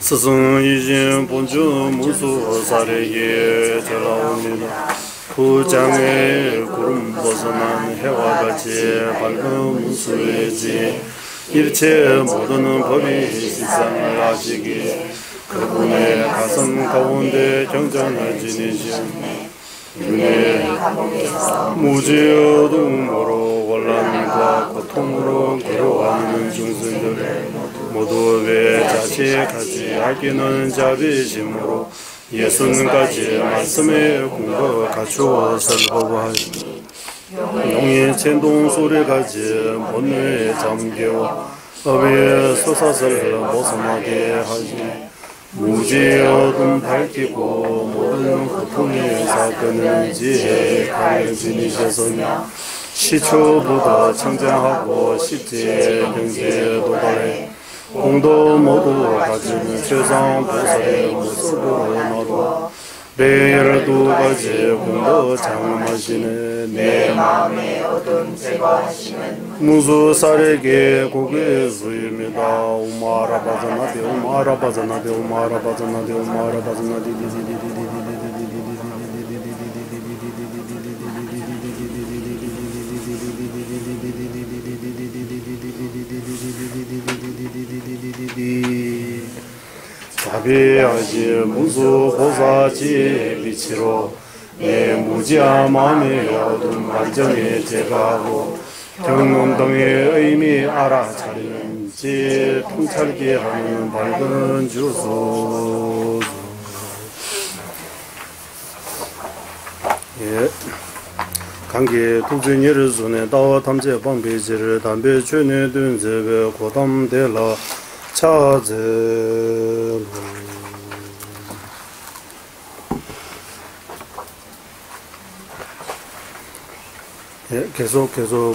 스승 이진 본주 무수 사례에 절라옵니다. 부장의 구름 벗어난 해와 같이 밝은 무수의지 일체 모든 법이 실상을 아시기 그분의 가슴 가운데 경전을 지니시네. 무지어둠으로 혼란과 고통으로 괴로워하는 중생들 모두 왜 자식하지 아끼는 자비심으로 예수님까지 말씀의 공부 갖추어 설법하시니 용의 천동 소리까지 본뇌에 잠겨 업의 솟아설 벗어나게 하시니 무지어둠 밝히고 모든 고통의 사건을 지혜에 가르치시셨으며 시초부터 청정하고 십지의 경지에 도달해 공도 모두 가진 최상 보살의 모습으로 나도 매일 두 가지 공도 장엄하시네. 내 마음에 어둠 제거하시는 무수살에게 고개 수입니다. 우마라바자나데 우마라바자나데 우마라바자나데 우마라바자나데 자비하지 무수 보사지 빛으로 내 무지한 마음의 어둠 완전히 제거하고 경륜등의 의미 알아차리는 지 통찰게 하는 밝은 주소. 예. 관계 독진이를 손에 다와 탐제 방배지를 담배 주는 둔제가 고담되라 차제. 예, 계속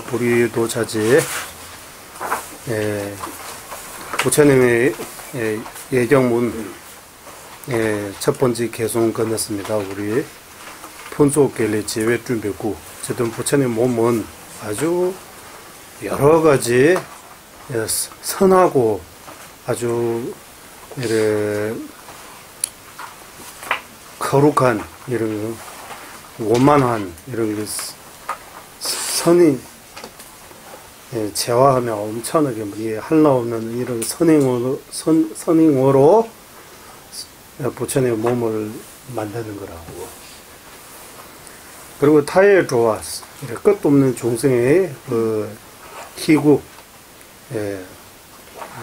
불이 도차지. 예, 부처님의 예경문 첫 번째 개송 끝냈습니다. 우리 폰소kel리 제외 준비고 어쨌든 부처님 몸은 아주 여러 가지 선하고 아주 이래 거룩한 이런 원만한 이런 선이 재화하며 엄청나게 한나 없는 이런 선행으로 부처님의 몸을 만드는 거라고. 그리고 타의 조화, 끝도 없는 중생의 그 희구,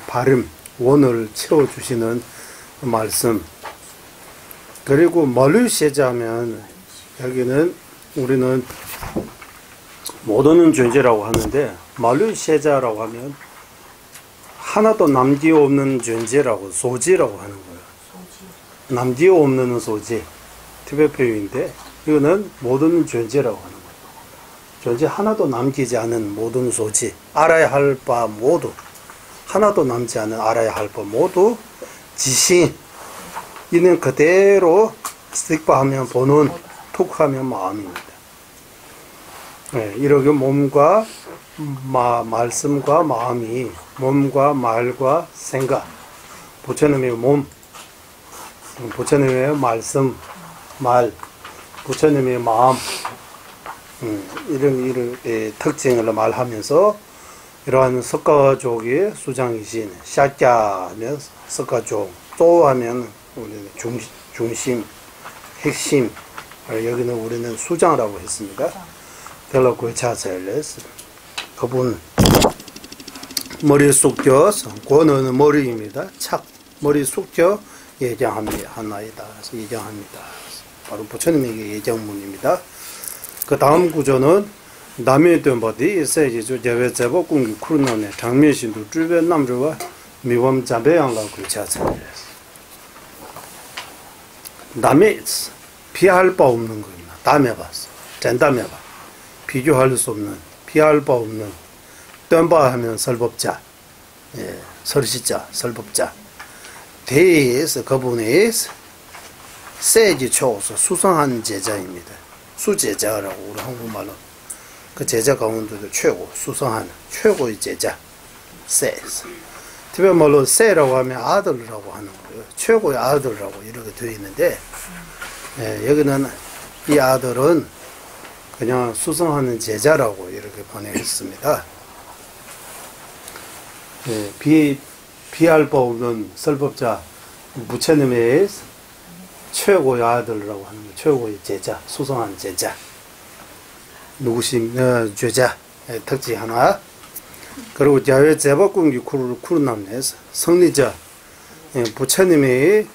발음, 원을 채워주시는 말씀. 그리고 멀리 세자면 여기는 우리는 못 오는 존재라고 하는데 멀리 세자라고 하면 하나도 남기어 없는 존재라고 소지라고 하는 거예요. 남기어 없는 소지, 티베트 표현인데 이거는 모든 존재라고 하는 거예요. 존재 하나도 남기지 않은 모든 소지, 알아야 할 바 모두, 하나도 남지 않은 알아야 할 바 모두 지신 있는 그대로 스틱바하면 보는, 톡하면 마음입니다. 네, 이렇게 몸과 말씀과 마음이, 몸과 말과 생각, 부처님의 몸, 부처님의 말씀, 말, 부처님의 마음, 이런 특징을 말하면서 이러한 석가족의 수장이신 샤꺄 하면 석가족, 조 하면 우리는 중심, 핵심, 여기는 우리는 수장이라고 했습니다. 델라코의 차셀레스 그분 머리 숙여 권은 머리입니다. 착 머리 숙여 예정합니다. 하나이다. 그래서 예정합니다. 바로 부처님에게 예정문입니다. 그 다음 구조는 남의 덤바디 세계주 제외 제법 공기 쿠르나네 장면신도 주변 남주와 미범 자배양과 구차sel레스 남의 피할 바 없는 겁니다. 담에 봤어. 젠담에 봐. 비교할 수 없는, 피할 바 없는, 뜸바 하면 설법자, 설시자, 설법자. 대에서 그분의 세지 초서 수성한 제자입니다. 수제자라고 우리 한국말로 그 제자 가운데도 최고, 수성한 최고의 제자, 세스. 티베트 말로 세라고 하면 아들이라고 하는 거예요. 최고의 아들이라고 이렇게 되어 있는데, 예, 여기는 이 아들은 그냥 수성하는 제자라고 이렇게 번역했습니다. 예, 비할 바 없는 설법자, 부처님의 최고의 아들이라고 하는 거예요. 최고의 제자, 수성한 제자. 누구심, 죄자, 특징 하나. 그리고 야외 제법군기 쿠르남에서 성리자, 부처님의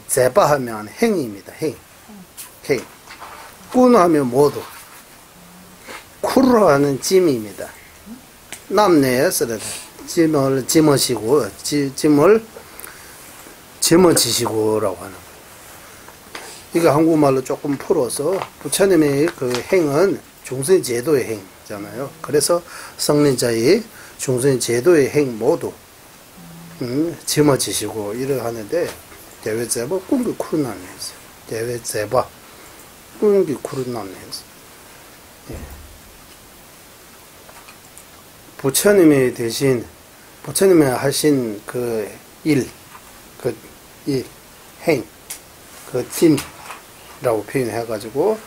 제바하면 행입니다. 행. 꾸하면 모두. 쿠르하는 짐입니다. 남내에서 짐을 짊어지고, 짐을 짊어지시고라고 하는 거예요. 이거 한국말로 조금 풀어서 부처님의 그 행은 중생 제도의 행이잖아요. 그래서 성린자의 중생 제도의 행 모두 짊어지시고 이러 하는데 대외제바 꿈기 쿠르남에서 대외제바 꿈기 쿠르남에서 부처님이 대신 부처님이 하신 그 일, 행, 그 짐이라고 표현해가지고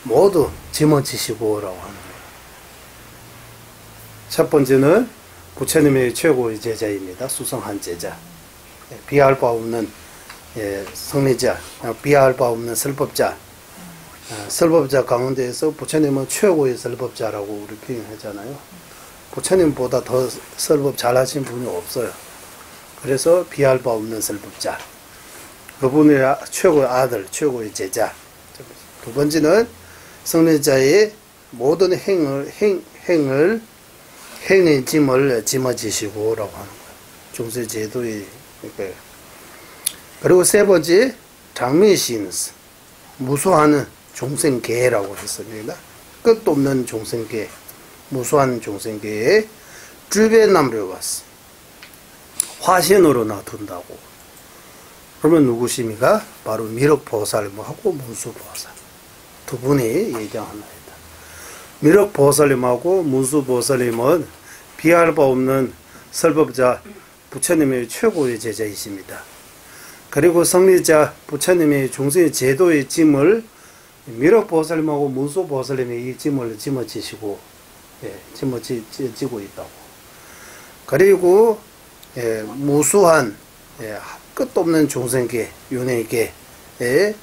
모두 짊어지시고라고 하는 거예요. 첫 번째는 부처님의 최고의 제자입니다. 수성한 제자. 비할 바 없는 성리자, 비할 바 없는 설법자. 설법자 가운데에서 부처님은 최고의 설법자라고 우리 표현하잖아요. 부처님보다 더 설법 잘하신 분이 없어요. 그래서 비할 바 없는 설법자. 그분의 최고의 아들, 최고의 제자. 두 번째는 성리자의 모든 행의 짐을 짊어지시고라고 하는 거예요. 중세 제도의. 그리고 세 번째, 장미신, 무수한 중생계라고 했습니다. 끝도 없는 중생계, 무수한 중생계에 주변남을 왔어. 화신으로 놔둔다고. 그러면 누구십니까? 바로 미륵보살님하고 문수보살. 두 분이 얘기합니다. 미륵보살님하고 문수보살님은 비할 바 없는 설법자 부처님의 최고의 제자이십니다. 그리고 성리자 부처님의 중생의 제도의 짐을 미륵보살님하고 문수보살님이 이 짐을 짊어지시고 짊어지고 있다고. 그리고 무수한 끝도 없는 중생계, 윤회계에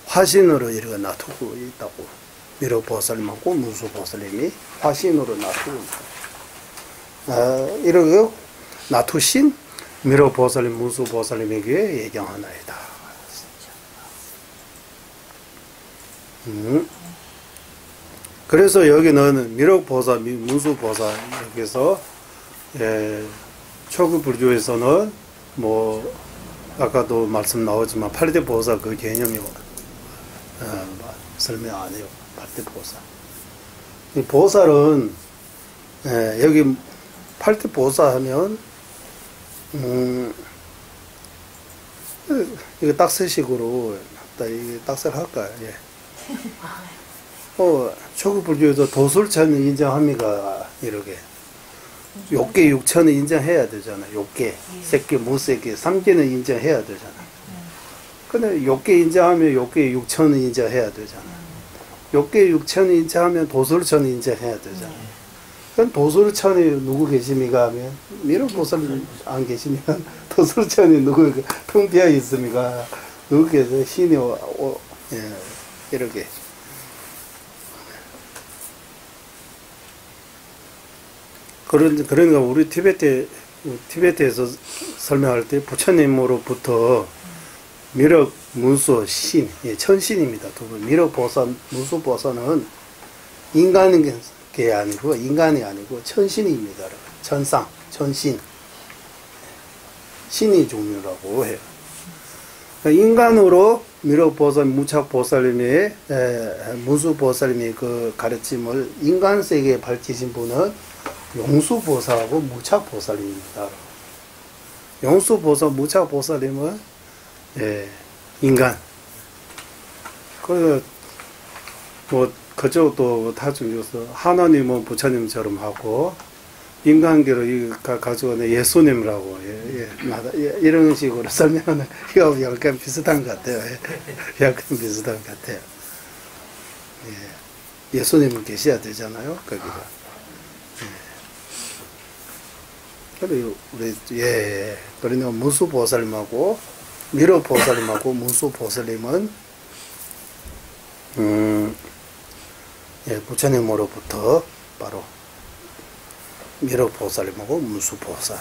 화신으로 이렇게 놔두고 있다고. 미륵보살님하고 문수보살님이 화신으로 놔두고 있다. 이렇게 놔두신 미륵보살님, 문수보살님에게 얘기하나이다. 그래서 여기는 미륵보살, 문수보살 여기서 초기 불교에서는 뭐 아까도 말씀 나오지만 8대 보살 그 개념이 설명 안 해요. 8대 보살. 이 보살은 여기 8대 보살 하면 이거 딱새식으로 이게 딱새를 할까요? 예. 초기 불교에서 도술천을 인정합니까? 이렇게. 욕계 6천을 인정해야 되잖아. 욕계, 색계, 무색계, 3계는 인정해야 되잖아. 근데 욕계 인정하면 욕계 6천을 인정해야 되잖아. 욕계 6천을 인정하면 도술천을 인정해야 되잖아. 그럼 도술천이 누구 계십니까? 하면 미륵보살님 안 계시면 도술천이 누구 텅 비어 있습니까? 누구께서 신이 이렇게. 그러니까 우리 티베트에서 설명할 때 부처님으로부터 미륵, 문수, 신, 천신입니다. 두 분. 미륵 보살, 문수 보살은 인간이 아니고 천신입니다. 천상, 천신. 신의 종류라고 해요. 인간으로 미륵 보살, 무착 보살님의, 문수 보살님의 그 가르침을 인간 세계에 밝히신 분은 용수보살하고 무착보살입니다. 용수보살, 무착보살님은 인간. 그쪽도 다 중요해서 하나님은 부처님처럼 하고 인간계로 가져오는 예수님이라고 이런 식으로 설명하는 이거 약간 비슷한 것 같아요. 약간 비슷한 것 같아요. 예수님은 계셔야 되잖아요. 거기가. 그리고 그러면 문수보살님하고 미륵보살님하고 문수보살님은 부처님으로부터 바로 미륵보살님하고 문수보살.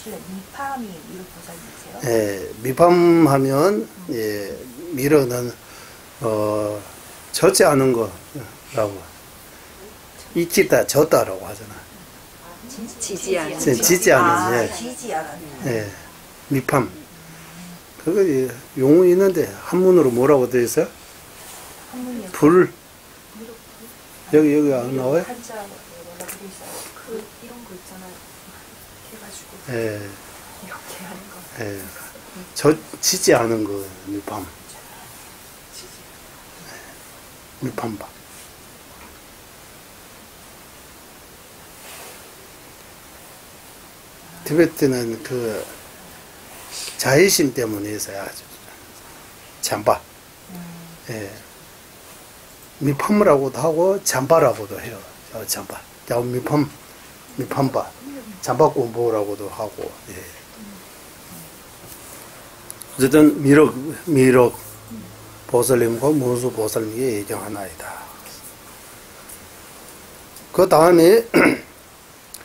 미팜이 미륵보살님이세요? 미팜하면 미륵은 젖지 않은 거라고 익히다 젖다라고 하잖아. 지지 않은. 지지 않은. 지지 않은. 미팜. 그거 용어 있는데 한문으로 뭐라고 되어 있어요? 한문이요. 불. 여기 안 나와요? 한자 뭐라고 돼 있어요? 그 이런 거 있잖아요. 이렇게 해가지고 이렇게 하는 거. 지지 않은 거 미팜. 미팜바. 티베트는 그 자의심 때문에 있어요. 아주 잠바. 미팜이라고도 하고 잠바라고도 해요. 잠바. 미팜바. 잠바 공부라고도 하고. 어쨌든 미륵 보살님과 문수 보살님의 예경 하나이다. 그 다음에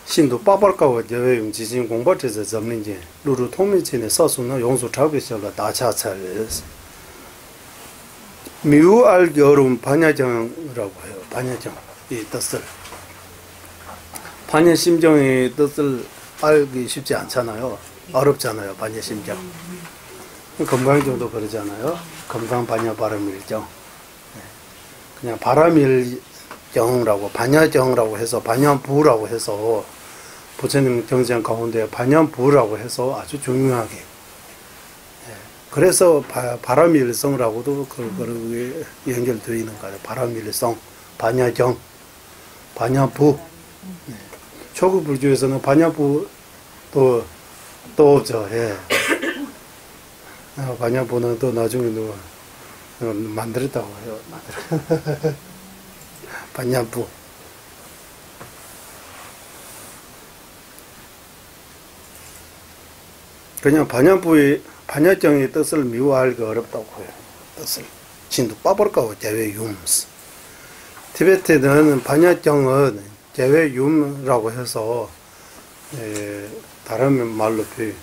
신도 빠발가와 대외용 지진 공부에서 점rin지 루루 통밀진의 서수는 용수 잡으셔라 다차차를 미우알 여름 반야정이라고 해요. 반야정 이 뜻을 반야심정의 뜻을 알기 쉽지 않잖아요. 어렵잖아요. 반야심정 건강정도 그러잖아요. 건강 반야 바람일정 그냥 바람일정이라고 반야정이라고 해서 반야부라고 해서 부처님 경전 가운데 반야부라고 해서 아주 중요하게 그래서 바람일성이라고도 그렇게 연결되어 있는 거예요. 바람일성, 반야정, 반야부. 초급 불교에서는 반야부 또 없죠. 반야부는 또 나중에 만들었다고 해요. 반야부. 그냥 반야정의 뜻을 미워하기 어렵다고 해요. 뜻을. 진도 빠버릴까고 제외윰스. 티베트는 반야정은 제외윰이라고 해서 다른 말로 표현.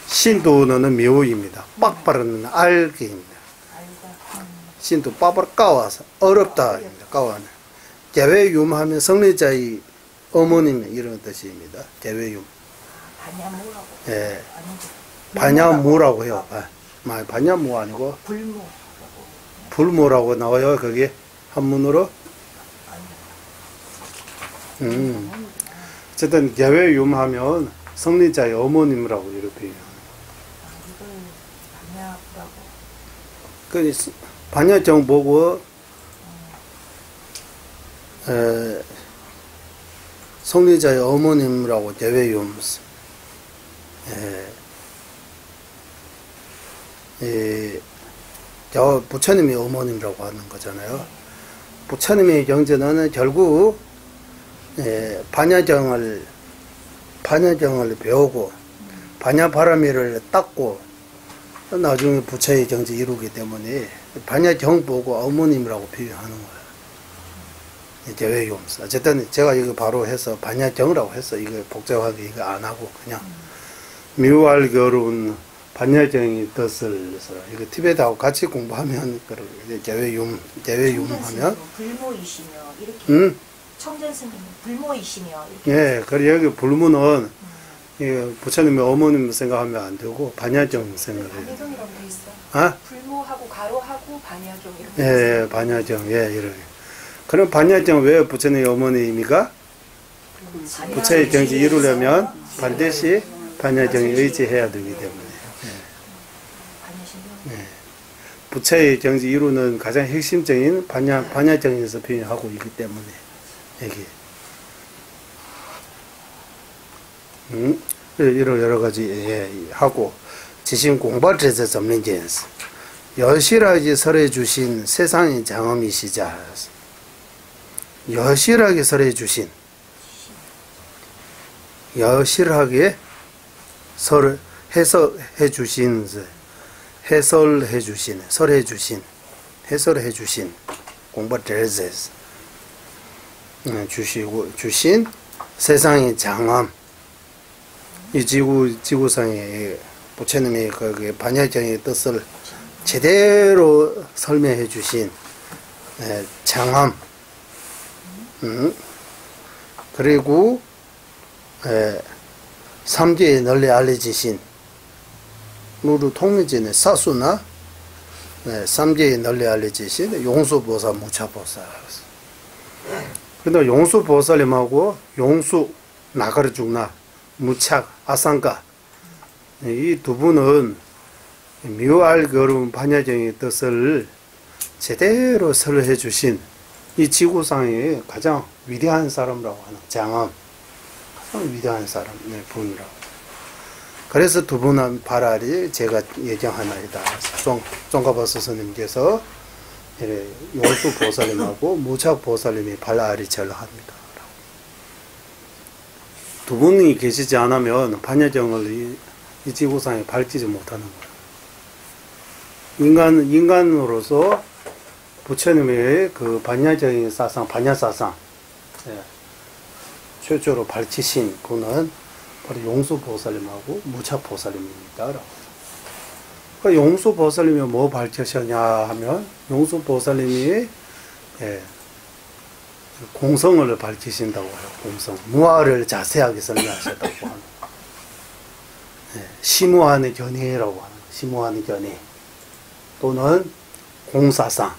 신도는 미우입니다. 빡바르는 알기입니다. 신도 빠버릴까와서 어렵다. 까와는. 제외윰 하면 성리자의 어머님 이런 뜻입니다. 제외윰. 반야무라고 해요. 반야무 아니고 불모라고 나와요. 거기 한문으로. 어쨌든 개외윰 하면 성리자의 어머님이라고 이렇게 그 반야정 보고 성리자의 어머님이라고 개외윰 부처님의 어머님이라고 하는 거잖아요. 부처님의 경전은 결국 반야정을 배우고 반야바라미를 닦고 나중에 부처의 경지 이루기 때문에 반야정 보고 어머님이라고 표현하는 거예요. 제외용사. 어쨌든 제가 이거 바로 해서 반야정이라고 해서 이거 복잡하게 이거 안 하고 그냥 미우알 겨룬 반야정의 뜻을 해서 이거 티베트하고 같이 공부하면 제외윰 하면 불모이시며 이렇게 청전 스님은 불모이시며 이렇게 그리고 여기 불모는 부처님의 어머님 생각하면 안 되고 반야정 생각해요. 반야정이라고 돼 있어. 불모하고 가로하고 반야정 이렇게. 반야정 이렇게. 그럼 반야정 왜 부처님의 어머니입니까? 부처의 경지 이루려면 반드시 반야정에 의지해야 되기 때문에. 부처의 경지 이루는 가장 핵심적인 반야정에서 표현하고 있기 때문에 여기 이런 여러 가지 하고 지신 공부제자 점령제스 여실하게 설해 주신 세상의 장엄이시자 여실하게 설해 주신 여실하게 해설해 주신 해설해 주신 설해 주신 해설해 주신 공부제스 주신 세상의 장엄 이 지구상의 부처님의 그 반야경의 뜻을 제대로 설명해 주신 장엄 그리고 삼계에 널리 알려지신 루루 통미진의 사수나 삼계에 널리 알려지신 용수보살 무차보살 근데 용수보살님하고 용수 나가르죽나 무착 아상가 이 두 분은 묘알 거룩 반야경의 뜻을 제대로 설해 주신 이 지구상의 가장 위대한 사람이라고 하는 장엄 가장 위대한 사람의 분이라고 그래서 두 분은 발알이 제가 예정하나이다 종가바 스님께서 용수 보살님하고 무착 보살님이 발알이 절합니다 두 분이 계시지 않으면 반야경을 이 지구상에 밝히지 못하는 거예요. 인간으로서 부처님의 그 반야경의 사상, 반야사상, 최초로 밝히신 분은 바로 용수보살님하고 무착보살님입니다. 용수보살님이 뭐 밝히셨냐 하면, 용수보살님이, 공성을 밝히신다고 해요. 공성. 무아를 자세하게 설명하셨다고 합니다. 시무한의 견해라고 하는 시무한의 견해 또는 공사상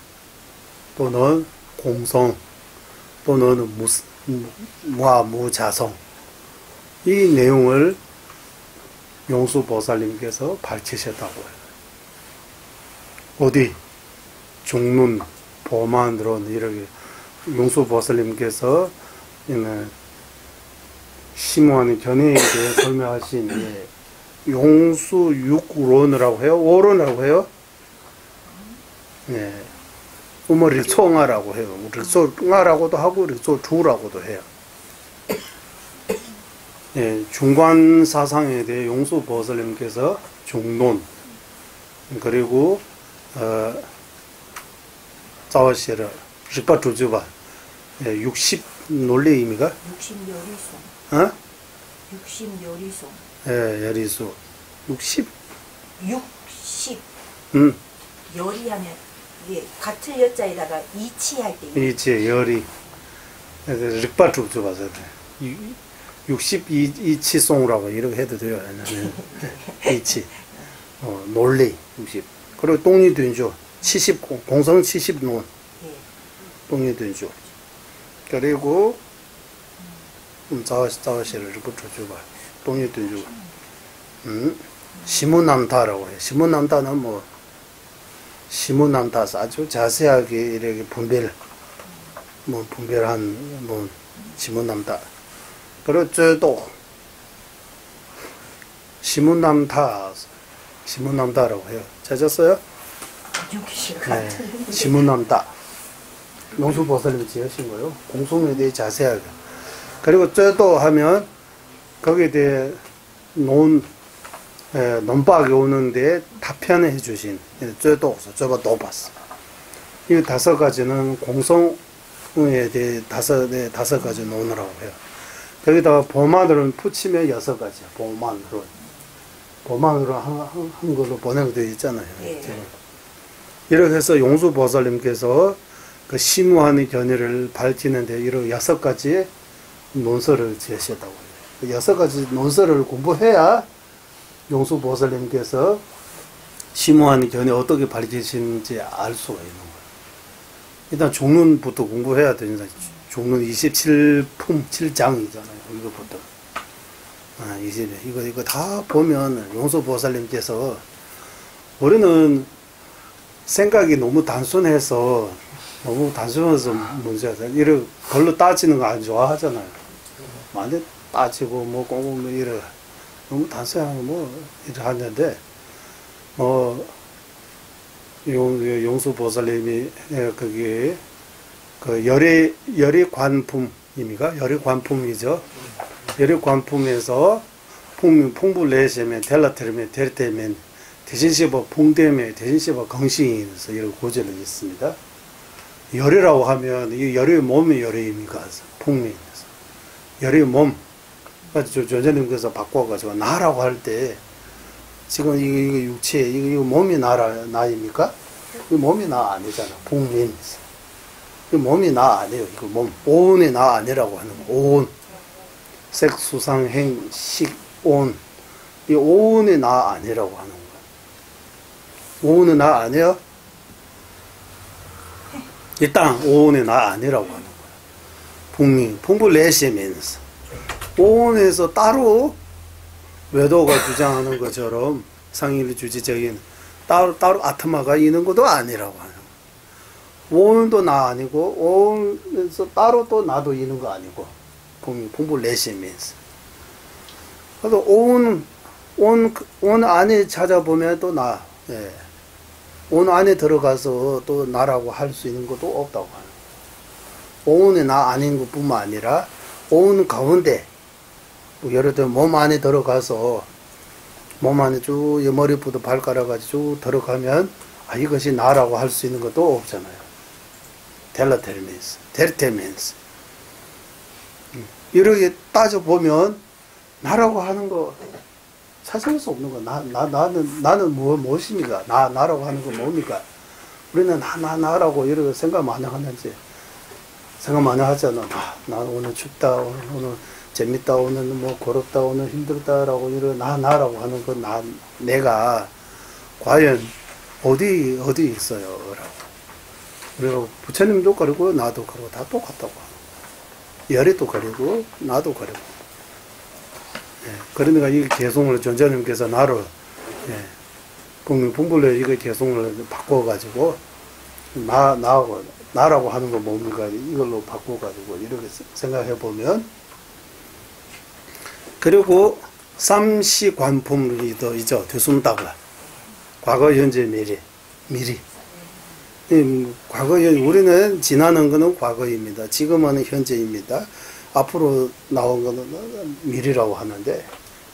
또는 공성 또는 무아무자성 이 내용을 용수보살님께서 밝히셨다고 해요. 어디? 중론, 보만론 이렇게 용수보살님께서 시무한의 견해에 대해 설명하신 용수육론이라고 해요. 오론이라고 해요. 릭소응아라고 해요. 릭소응아라고도 하고 릭소주라고도 해요. 중관 사상에 대해 용수보살님께서 중론 그리고 자와시라 릭바주주바 60 논리 의미가 60요리송. 60요리송. 여리수 60 요리하면 이게 같은 여자에다가 이치할 때 이치 열이 릭바주 봐서 62이치송이라고 이렇게 해도 돼요. 이치 논리 60 그리고 똥리된죠 70 공성 70논 똥리된죠 그리고 자와시를 릭바주 봐 똥리된죠 시무남다라고 해요. 시무남다는 뭐 시무남다 아주 자세하게 이렇게 분별한 시무남다. 그리고 또 시무남다라고 해요. 찾았어요? 시무남다. 용수보살님이 지으신 거예요. 공성에 대해 자세하게. 그리고 또 하면 거기에 대해 논박이 오는데 답변해 주신 저도 없어 저거 또 봤어. 이 5가지는 공성에 대해 5가지 논이라고 해요. 거기다가 보만으로는 푸치면 6가지야. 보만으로 한 걸로 번역되어 있잖아요. 이렇게 해서 용수보살님께서 그 시무한의 견해를 밝히는데 이런 6가지 논설을 지으셨다고 해요. 6가지 논설을 공부해야 용수보살님께서 시무한의 견해 어떻게 밝히시는지 알 수가 있는 거예요. 일단 종론부터 공부해야 되니까 종론 27품 7장이잖아요. 이거부터 20회 이거 다 보면 용수보살님께서 우리는 생각이 너무 단순해서 문제가 돼. 이런 걸로 따지는 거 안 좋아하잖아요. 만약 따지고 뭐 꼼꼼히 이래 너무 단순하게 뭐 이래 하는데 용수보살님이 거기 그 열의관품입니까? 열의관품이죠. 열의관품에서 풍불내시면 델라테르면 데르테면 대신시버 풍대면 대신시버 건싱이면서 이런 고절이 있습니다. 열이라고 하면 이 열의 몸이 열의입니까? 풍미에서 열의 몸. 그래서 조전님께서 바꿔가지고 나라고 할 때 지금 이거 육체 이거 몸이 나입니까? 이 몸이 나 아니잖아. 풍미에서 이 몸이 나 아니에요. 이거 몸 오온이 나 아니라고 하는 거. 오온 색수상행식 온. 이 오온이 나 아니라고 하는 거야. 오온은 나 아니야? 이 땅 오온이 나 아니라고 하는 거야. 풍불내시면서 오온에서 따로 외도가 주장하는 것처럼 상일 주지적인 따로 아트마가 있는 것도 아니라고 하는 거야. 오온도 나 아니고 오온에서 따로 또 나도 있는 거 아니고 풍불내시면서 그래서 온 안에 찾아보면 또 나, 예. 온 안에 들어가서 또 나라고 할 수 있는 것도 없다고 하는 거예요. 온이 나 아닌 것 뿐만 아니라, 온 가운데, 예를 들어 몸 안에 들어가서, 몸 안에 쭉, 머리부터 발가락까지 쭉 들어가면, 아, 이것이 나라고 할 수 있는 것도 없잖아요. 델라테르멘스, 데르테멘스. 이렇게 따져보면, 나라고 하는 거 찾을 수 없는 거. 나는 무엇입니까? 나라고 하는 건 뭡니까? 우리는 나라고 이렇게 생각 많이 하는지. 생각 많이 하잖아. 나 오늘 춥다. 오늘 재밌다. 오늘 뭐 괴롭다. 오늘 힘들다라고 이렇게 나라고 하는 건 내가 과연 어디 있어요? 라고. 그리고 부처님도 그리고 나도 그리고 다 똑같다고 하는 거야. 열이도 그리고 나도 그리고. 예, 그러니까 이 개송을 전자님께서 나를 예, 풍불로 이거 개송을 바꿔가지고 나라고 하는 거 뭡니까 이걸로 바꿔가지고 이렇게 생각해 보면 그리고 삼시관품이 더 있죠. 되순다가 과거 현재 미리 과거 우리는 지나는 거는 과거입니다. 지금은 현재입니다. 앞으로 나온 거는 미래라고 하는데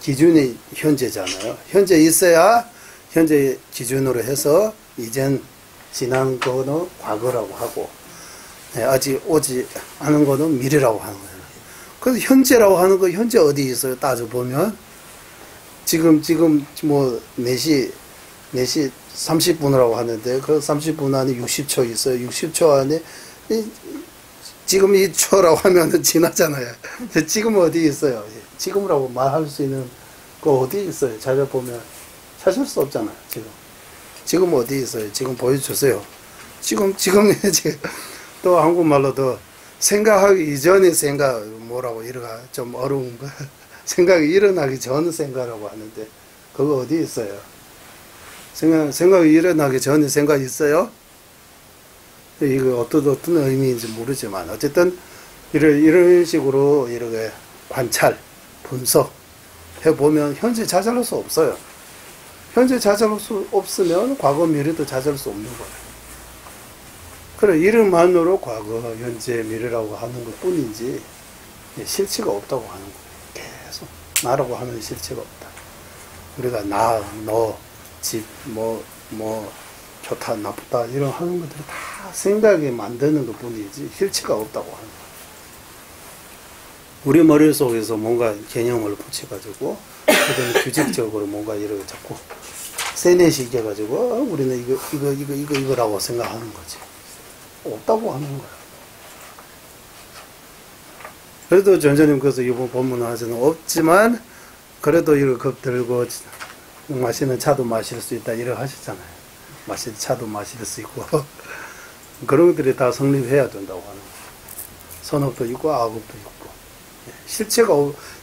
기준이 현재잖아요. 현재 있어야 현재 기준으로 해서 이젠 지난 거는 과거라고 하고 아직 오지 않은 거는 미래라고 하는 거예요. 그래서 현재라고 하는 거 현재 어디 있어요? 따져보면 지금 뭐 4시 30분이라고 하는데 그 30분 안에 60초 있어요. 60초 안에 지금 이 초라고 하면은 지나잖아요. 지금 어디 있어요? 지금이라고 말할 수 있는 거 어디 있어요? 찾아보면 찾을 수 없잖아요. 지금 어디 있어요? 지금 보여주세요. 지금 또 한국말로도 생각하기 이전의 생각 뭐라고 이러가 좀 어려운 거 생각이 일어나기 전 생각이라고 하는데 그거 어디 있어요? 생각이 일어나기 전에 생각이 있어요? 이거 어떤 의미인지 모르지만 어쨌든 이런 식으로 이렇게 관찰, 분석 해보면 현재 찾아낼 수 없어요. 현재 찾아낼 수 없으면 과거, 미래도 찾아낼 수 없는 거예요. 그래 이름만으로 과거, 현재, 미래라고 하는 것 뿐이지 실체가 없다고 하는 거예요. 계속 나라고 하는 실체가 없다. 우리가 나, 너, 집, 뭐 좋다, 나쁘다 이런 하는 것들이 다 생각에 만드는 것 뿐이지 실체가 없다고 하는 거예요. 우리 머릿속에서 뭔가 개념을 붙여가지고 그다음에 규칙적으로 뭔가 이렇게 자꾸 세뇌시켜가지고 우리는 이거라고 생각하는 거지. 없다고 하는 거야. 그래도 전자님께서 이번 본문을 하시는 없지만 그래도 이거 겁 들고 맛있는 차도 마실 수 있다 이렇게 하셨잖아요. 맛있는 차도 마실 수 있고 그런 것들이 다 성립해야 된다고 하는 거예요. 선업도 있고 악업도 있고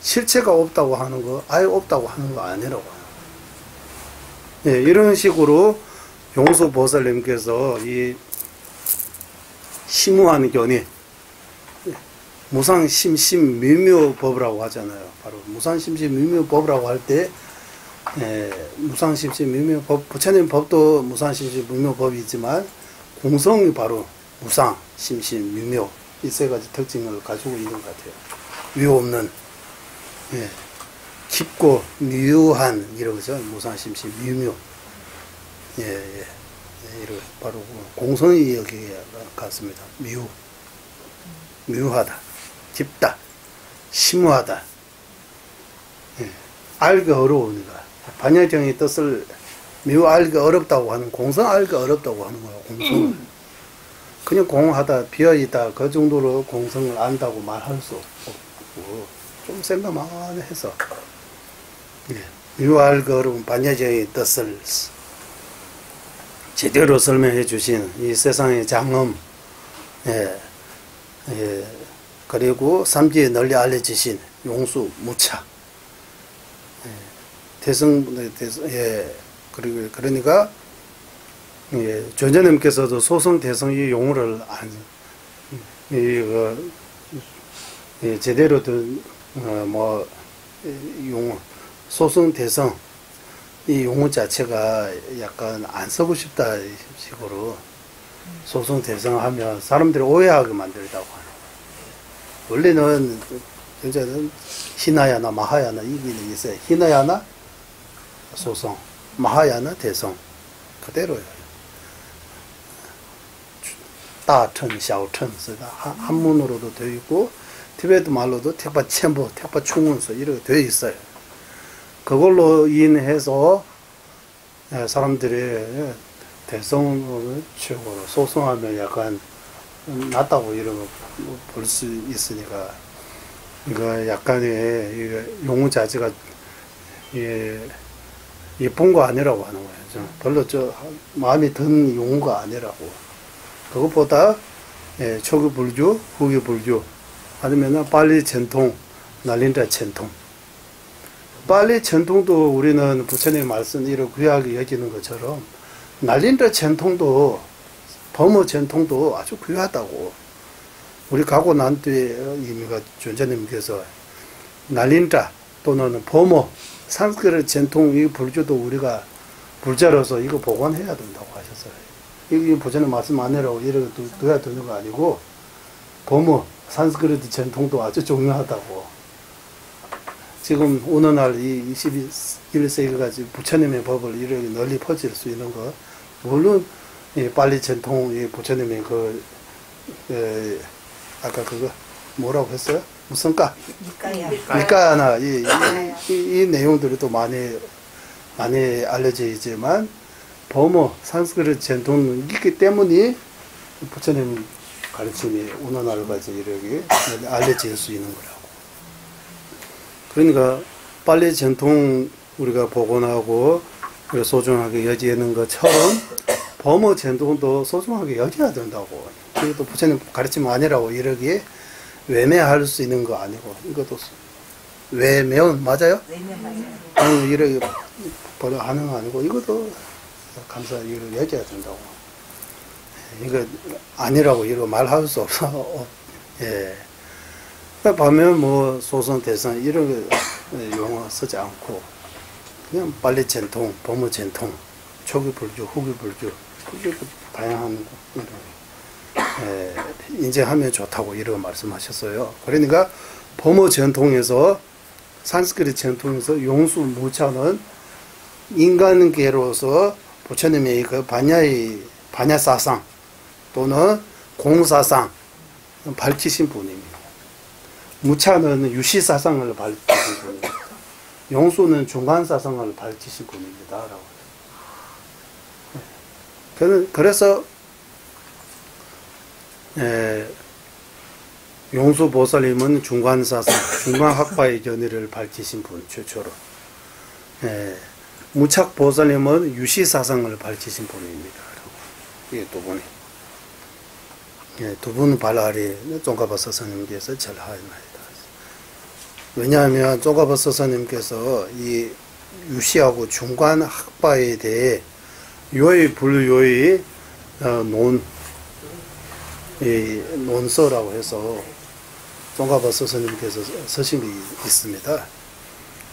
실체가 없다고 하는 거 아예 없다고 하는 거 아니라고 하는 거예요. 이런 식으로 용수보살님께서 이 심오한 견해 무상심심묘묘법이라고 하잖아요. 바로 무상심심묘묘법이라고 할 때, 무상심심묘묘법, 부처님 법도 무상심심묘묘법이지만 공성이 바로 무상심심묘묘 이 세 가지 특징을 가지고 있는 것 같아요. 위호 없는, 깊고 묘한 이러죠. 무상심심묘묘. 이런 바로 공성이 여기에 같습니다. 묘하다, 깊다, 심오하다. 알기 어려우니까 반야정의 뜻을 알기 어렵다고 하는 공성 알기 어렵다고 하는 거예요. 공성 그냥 공하다 비어있다 그 정도로 공성을 안다고 말할 수 없고 좀 생각만 해서 알기 어려운 반야정의 뜻을 제대로 설명해 주신 이 세상의 장엄, 그리고 삼지에 널리 알려지신 용수 무차, 그러니까 존재님께서도 소성 대성의 용어를 제대로 용어 소성 대성 이 용어 자체가 약간 안 쓰고 싶다 식으로 소성 대성하면 사람들이 오해하게 만들다고 하는. 원래는 진짜는 히나야나 마하야나 이게 있어요. 히나야나 소성, 마하야나 대성 그대로요. 다천, 샤오천 한문으로도 되어 있고 티베트 말로도 택바 첸보, 택바 충운서 이렇게 되어 있어요. 그걸로 인해서 사람들이 대성을 최고로 소송하면 약간 낫다고 이런 거 볼 수 있으니까 이거 약간의 용어 자체가 예쁜 거 아니라고 하는 거예요. 별로 마음이 든 용어가 아니라고. 그것보다 초기 불교, 후기 불교 아니면 빨리 전통, 날린다 전통. 빨리 전통도 우리는 부처님 말씀 이런 귀하게 여기는 것처럼 날린다 전통도 범어 전통도 아주 귀하다고. 우리 가고 난 뒤에 이미가 존재님께서 날린다 또는 범어 산스크릿 전통 이 불교도 우리가 불자로서 이거 보관해야 된다고 하셨어요. 이게 부처님 말씀 아니라고 이렇게 둬야 되는 거 아니고 범어 산스크릿 전통도 아주 중요하다고. 지금 오늘날 이 21세기까지 부처님의 법을 이렇게 널리 퍼질 수 있는 거, 물론 빨리 전통 이 부처님의 아까 그거 뭐라고 했어요? 무슨 가? 니까야나 이 내용들이 또 많이 알려져 있지만 범어 산스크릿 전통이 있기 때문에 부처님 가르침이 오늘날까지 이렇게 알려질 수 있는 거라고. 그러니까 빨리 전통 우리가 복원하고 소중하게 여기는 것처럼 범어 전통도 소중하게 여겨야 된다고. 이것도 부처님 가르침 아니라고 이러기에 외면할 수 있는 거 아니고 이것도 외면 맞아요? 외면 맞아요. 아니 이렇게 버려 하는 거 아니고 이것도 감사하게 여겨야 된다고. 이거 아니라고 이거 말할 수 없어. 보면 뭐 소선 대선 이런 용어 쓰지 않고 그냥 빨리 전통, 범어 전통, 초기 불교, 후기 불교, 다양한 인정하면 좋다고 이렇게 말씀하셨어요. 그러니까 범어 전통에서 산스크릿 전통에서 용수 무차는 인간계로서 부처님의 그 반야사상 또는 공사상 밝히신 분입니다. 무차는 유시사상을 밝히신 분입니다. 용수는 중간사상을 밝히신 분입니다. 그래서 용수보살님은 중간사상, 중간학파의 견해를 밝히신 분 최초로. 무착보살님은 유시사상을 밝히신 분입니다. 이게 두 분이. 두 분 발알이 쫑가바 스승님께서 절하입니다. 왜냐하면 쫑가바 스승님께서 이 유시하고 중간 학파에 대해 요의 불요의 논서라고 해서 종가바 스님께서 서신 게 있습니다.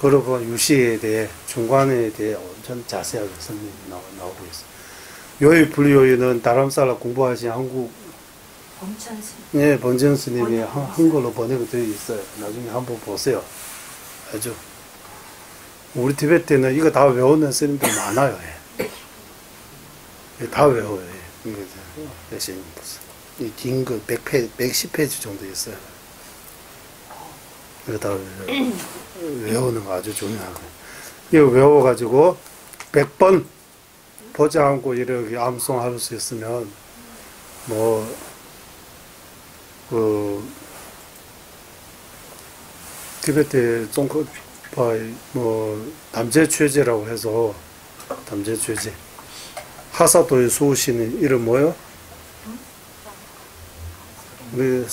그리고 유시에 대해 중관에 대해 엄청 자세하게 설명이 나오고 있어요. 요의 불요의는 다람살라 공부하신 한국 범천 스님. 네, 번전 스님이 한글로 번역이 되어 있어요. 나중에 한번 보세요. 아주 우리 티베트는 이거 다 외우는 스님들 많아요. 예. 다 외워요. 예. 대신 이긴 거 110페이지 정도 있어요. 이거 다 외우는 거 아주 중요한 거예요. 이거 외워가지고 100번 보지 않고 이렇게 암송할 수 있으면 티베트 쫑커파이 담제취제라고 해서 담제취제 하사도의 수호신의 이름 뭐요? 우리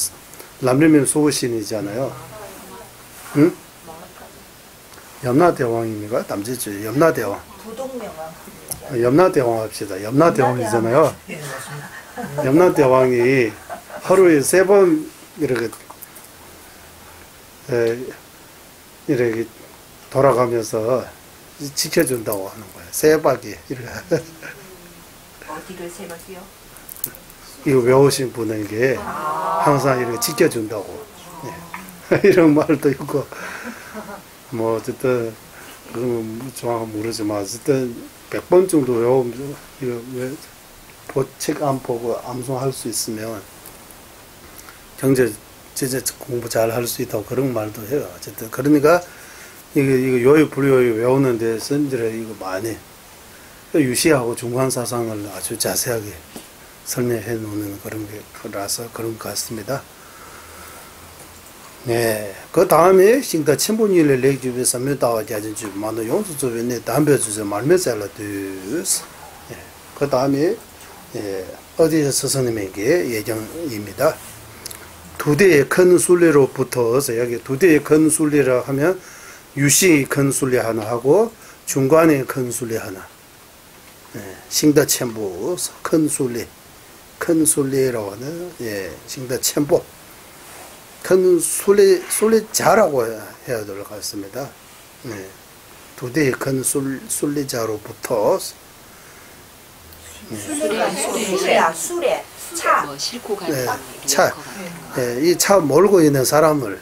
람리면 수호신이잖아요. 응? 염라대왕입니까? 담제취제 염라대왕. 부동명왕. 염라대왕 합시다. 염라대왕이잖아요. 염라대왕이 하루에 3번 이렇게 돌아가면서 지켜준다고 하는 거예요. 3바퀴 이렇게. 어디를 3바퀴요? 이거 외우신 분에게 항상 이렇게 지켜준다고. 예. 이런 말도 있고 어쨌든 그건 정확히 모르지만 어쨌든 100번 정도 외우면 이거 책 안 보고 암송할 수 있으면 경제 공부 잘 할 수 있다고 그런 말도 해요. 어쨌든 그러니까 이거 요의 불요의 외우는데 스님들이 이거 많이 유시하고 중간사상을 아주 자세하게 설명해 놓는 그런 게라서 그런 것 같습니다. 네, 그 다음에 신다 천분일의 렉주비 삼면다와 자진주 만도 용수주변에 담배주제 말매잘라두스. 그 다음에 어디서 스승님에게 예정입니다. 2대의 큰 순례로부터 여기 2대의 큰 순례라 하면 유시 큰 순례 하나 하고 중간에 큰 순례 하나. 싱다 첨부 큰 순례라고 하는 싱다 첨부 큰 순례자라고 해야 될 것 같습니다. 2대의 큰 순례자로부터 수레, 차. 싣고 가는 차. 이 차 몰고 있는 사람을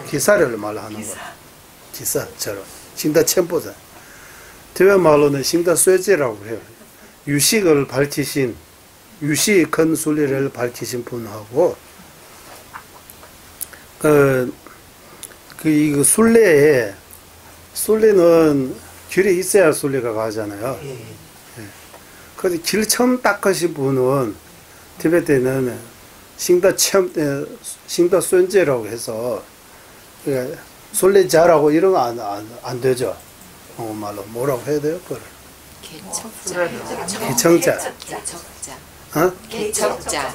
기사를 말하는 거예요. 기사처럼. 싱다 첨보자. 대외 말로는 싱다 쇠제라고 해요. 유식을 밝히신, 유식 큰 순리를 밝히신 분하고, 이거 순례는 길에 있어야 순례가 가잖아요. 그래서 길 처음 닦으신 분은 티베트에는 싱다 쏜제라고 해서 순례자라고 이런 거 안 되죠. 말로 뭐라고 해야 돼요? 그걸 개청자. 개창자.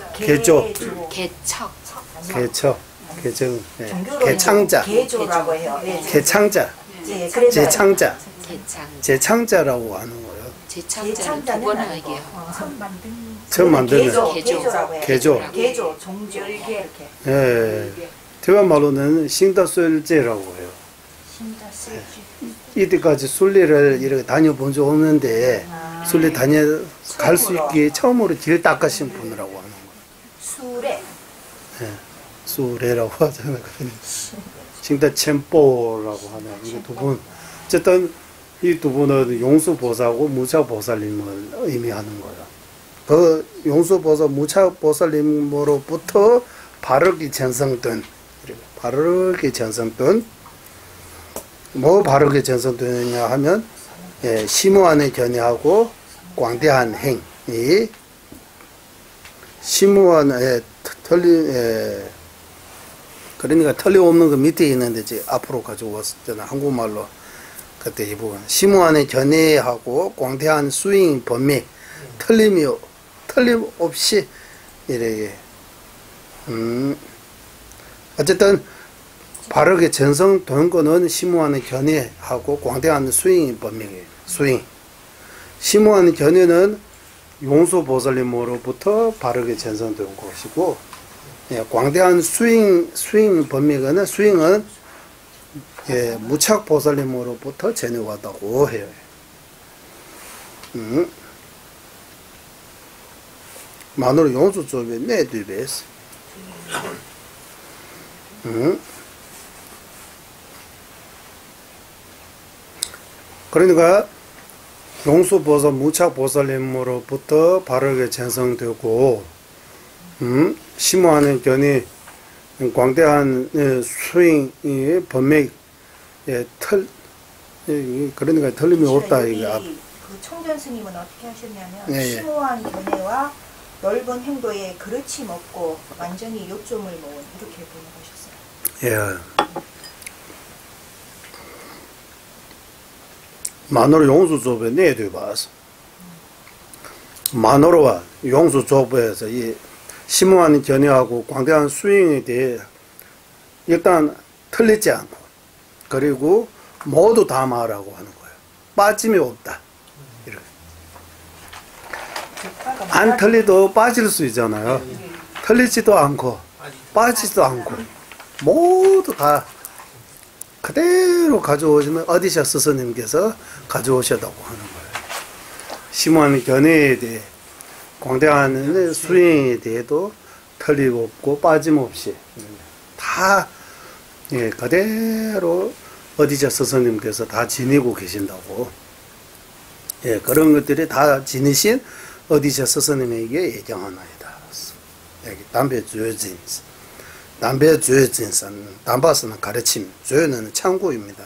개조라고 해요. 개창자. 제창자. 제창자라고 하는 거예요. 제창자는 2번 얘기해요. 처음 만드는 개조, 종조 이렇게. 대만 말로는 싱다술제라고 해요. 이때까지 순례를 이렇게 다녀본 적 없는데 순례 갈 수 있게 처음으로 길 닦으신 분이라고 하는 거예요. 수레라고 하잖아요. 싱다 챔뽀라고 하는 이 두 분. 어쨌든 이 두 분은 용수보살하고 무차보살님을 의미하는 거예요. 그 용수보살, 무차보살님으로부터 바르게 전성된, 뭐 바르게 전성되느냐 하면, 심무안의 견해하고 광대한 행이, 심무안의 그러니까 틀림없는 그 밑에 있는데 이제 앞으로 가지고 왔었잖아. 한국말로. 그때 이 부분. 심무안의 견해하고 광대한 수행 범위. 틀림없이 이렇게 어쨌든 바르게 전성된 거는 심무안의 견해하고 광대한 수행 범위예요. 수행. 심무안의 견해는 용수보살님으로부터 바르게 전성된 것이고 예, 광대한 수잉 범위는 수잉은 예, 무착보살님으로부터 전해왔다고 해요. 만으로 용수 쪽에 내뒤배스. 그러니까 용수보살 무착보살님으로부터 바르게 전성되고 심오하는 견이 광대한 수잉의 범맥 틀 그러니까 틀림이 없다 이거. 그 총전 스님은 어떻게 하셨냐면 예, 예. 심오한 견해와 넓은 행도에 그르침 없고 완전히 요점을 모은 이렇게 번역하셨어요. 예. 만으로 용수조부에 내두봐서 만으로와 용수조부에서 이 심오한 견해하고 광대한 수잉에 대해 일단 틀리지 않고 그리고 모두 다 말하고 하는 거예요. 빠짐이 없다. 이렇게. 안 틀리도 빠질 수 있잖아요. 틀리지도 않고 빠지지도 않고 모두 다 그대로 가져오시는 어디샤 스스님께서 가져오셨다고 하는 거예요. 심오한 견해에 대해 광대한 수행에 대해도 틀림없고 빠짐없이 다 예, 그대로 어디샤 스스님께서 다 지니고 계신다고. 예, 그런 것들이 다 지니신 어디샤 스스님에게 예정하나이다. 여기 담배 주어진스. 담배 주어진스는 담바스는 가르침, 주어는 창구입니다.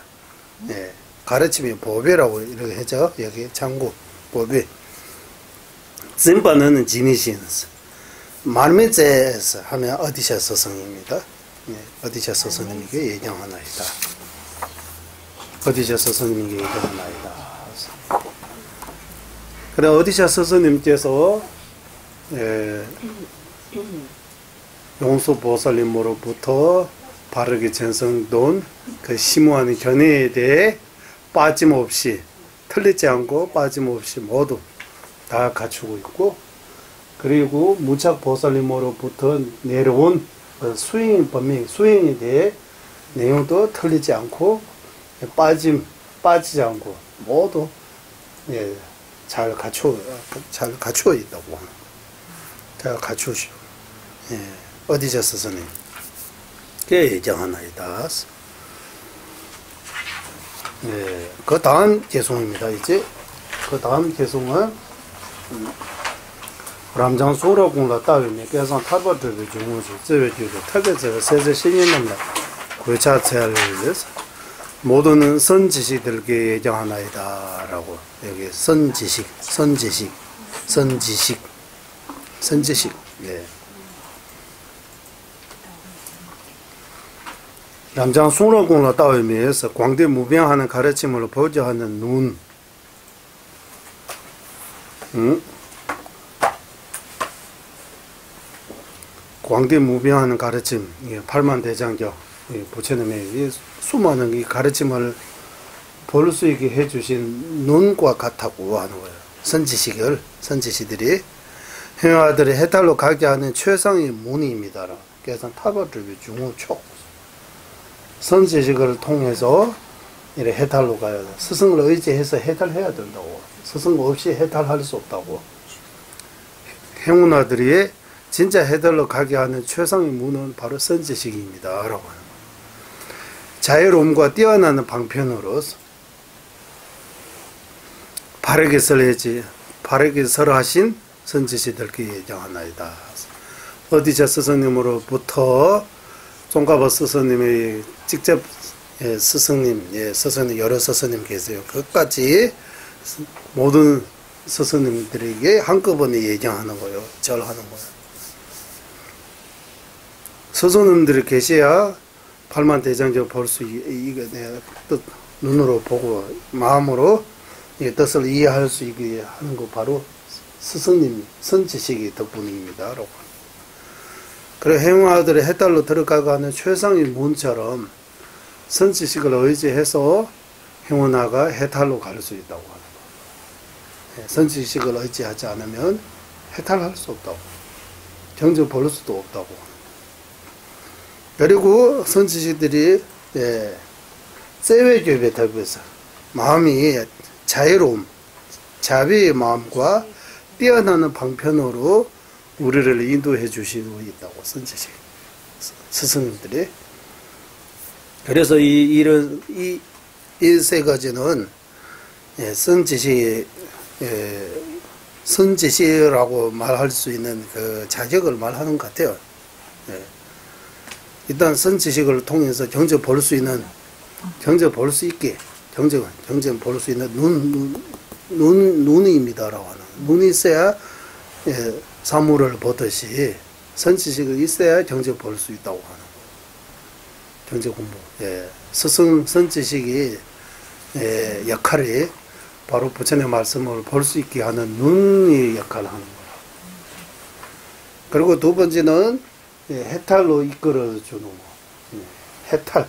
예, 가르침이 보배라고 이렇게 하죠. 여기 창구, 보배. 진바는 지니신스. 말미제에서 하면 어디샤 스승입니다. 예, 어디샤 스승님에게 예정하나이다. 어디샤 스승님에게 예정하나이다. 그래 어디샤 스승님께서 용수보살님으로부터 바르게 전성된 그 심오한 견해에 대해 빠짐없이 틀리지 않고 빠짐없이 모두 다 갖추고 있고 그리고 무착보살님으로부터 내려온 수행 범위 수행에 대해 내용도 틀리지 않고 빠지지 않고 모두 예, 잘 갖추어 있다고 잘 갖추시오. 예, 어디서 스님 그 예정하나이다. 예, 그 다음 개송입니다. 이제 그 다음 개송은 람장소라공라 따위면 계산 탈바들의 중국수 제외주도 특별히 세세 신인놈라 구차체를 모두는 선지식들께 예정하나이다라고 여기 선지식 예. 남장 숭라공라 따위면에서 광대 무병하는 가르침을 보조하는 눈 광대 무병하는 가르침, 팔만대장경, 부처님의 수많은 이 가르침을 볼 수 있게 해주신 눈과 같다고 하는 거예요. 선지시들이 행화들이 해탈로 가게 하는 최상의 문의입니다. 그래서 타버들이 중후촉 선지식을 통해서 이렇게 해탈로 가야 돼. 스승을 의지해서 해탈해야 된다고. 스승 없이 해탈할 수 없다고. 행운아들이 진짜 해탈로 가게 하는 최상의 문은 바로 선지식입니다. 라고 하는 거예요. 자유로움과 뛰어나는 방편으로서 바르게 설하신 선지식들께 예정하나이다. 어디자 스승님으로부터 종가버 스승님의 직접 스승님, 스승님 여러 스승님 계세요. 그것까지 모든 스승님들에게 한꺼번에 예정하는 거예요. 절하는 거예요. 스승님들이 계셔야 팔만대장경 볼 수 이게 내 뜻 눈으로 보고 마음으로 이 뜻을 이해할 수 있게 하는 거 바로 스승님 선지식이 덕분입니다. 그래 행화들의 해탈로 들어가가는 최상의 문처럼 선지식을 의지해서 행운아가 해탈로 갈 수 있다고 하는 거예요. 선지식을 의지하지 않으면 해탈할 수 없다고. 경전 볼 수도 없다고. 그리고 선지식들이 세외교배 탑에서 마음이 자유로움, 자비의 마음과 뛰어나는 방편으로 우리를 인도해 주시고 있다고 선지식 스승님들이. 그래서 이 세 가지는 선지식이라고 말할 수 있는 그 자격을 말하는 것 같아요. 일단 선지식을 통해서 경제 볼 수 있는, 경제 볼 수 있게, 경제 볼 수 있는 눈입니다라고 하는. 눈이 있어야 사물을 보듯이 선지식이 있어야 경제 볼 수 있다고 하는. 경제 공부. 스승 선지식이 역할이 바로 부처님의 말씀을 볼 수 있게 하는 눈의 역할을 하는 거라. 그리고 두 번째는 해탈로 이끌어주는 거.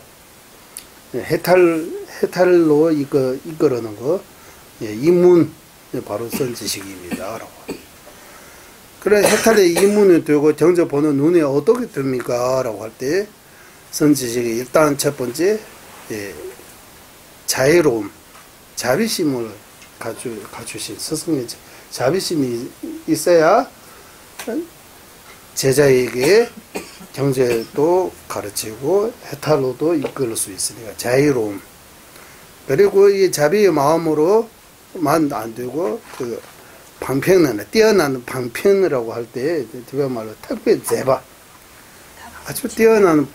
해탈로 이끌어는 거. 이문, 바로 선지식입니다. 라고. 그래, 해탈의 이문이 되고 경제 보는 눈이 어떻게 됩니까? 라고 할 때, 선지식이 일단 첫 번째, 자유로움, 자비심을 갖추신 스승의 자비심이 있어야 제자에게 경제도 가르치고 해탈로도 이끌 수 있으니까 자유로움. 그리고 이 자비의 마음으로만 안 되고 그 방편은 뛰어난 방편이라고 할 때 그야말로 특별 제바 아주 뛰어난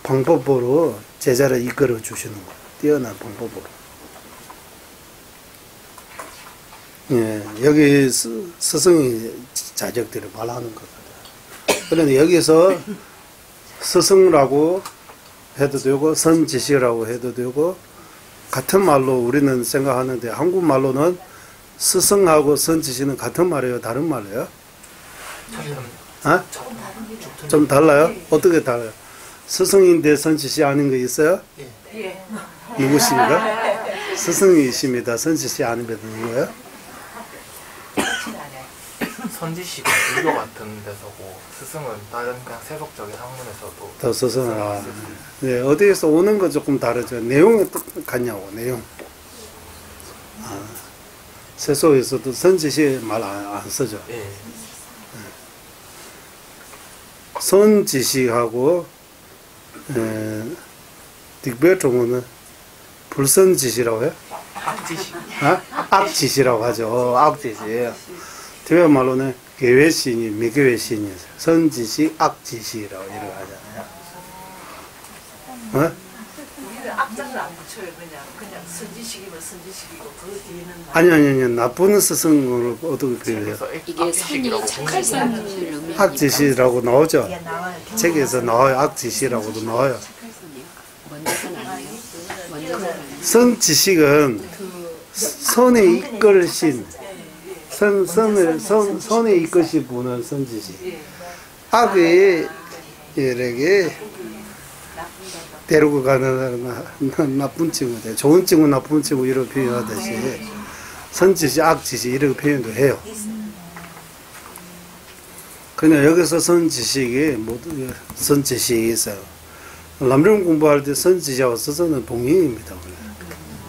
방법으로 제자를 이끌어 주시는 거예요. 뛰어난 방법으로. 여기 스승의 자격들을 말하는 것 같아요. 그런데 여기서 스승이라고 해도 되고 선지식이라고 해도 되고 같은 말로 우리는 생각하는데 한국말로는 스승하고 선지식은 같은 말이에요? 다른 말이에요? 좀 달라요? 어떻게 달라요? 스승인데 선지식 아닌 거 있어요? 예. 누구십니까? 스승이십니다. 선지식 아니면 누구예요? 선지식은 불교 같은 데서고 스승은 다른 그냥 세속적인 학문에서도 더 스승아. 네, 어디에서 오는 거 조금 다르죠. 내용이 똑같냐고, 내용. 세속에서도 선지식 말 안 쓰죠. 예. 선지식하고 딕베트문은 불선지식이라고 해요? 악지식. 악지식이라고 하죠. 악지식. 티베트 말로는 계외신이 미계외신이 선지식, 악지식이라고 이렇게 하잖아요. 우리는 악장을 안 붙여요. 그냥 선지식이면 선지식이고 그 뒤에는 아니 나쁜 스승으로 어떻게 표현해요? 이게 선이 착할 사람을 의미하니까 악지식이라고 나오죠. 이게 나와요. 책에서 나와요. 악지식이라고도 나와요. 착할 선이요. 먼저는 아니에요. 먼저는 아니에요. 선지식은 선에 이끌신 선에 이끌신 분은 선지식. 악의 에게 데리고 가는 나쁜 친구들, 좋은 친구, 나쁜 친구 이렇게 표현하듯이 선지식, 악지식 이렇게 표현도 해요. 그냥 여기서 선지식이 모두 선지식이 있어요. 람령 공부할 때 선지식하고 스승은 동행입니다.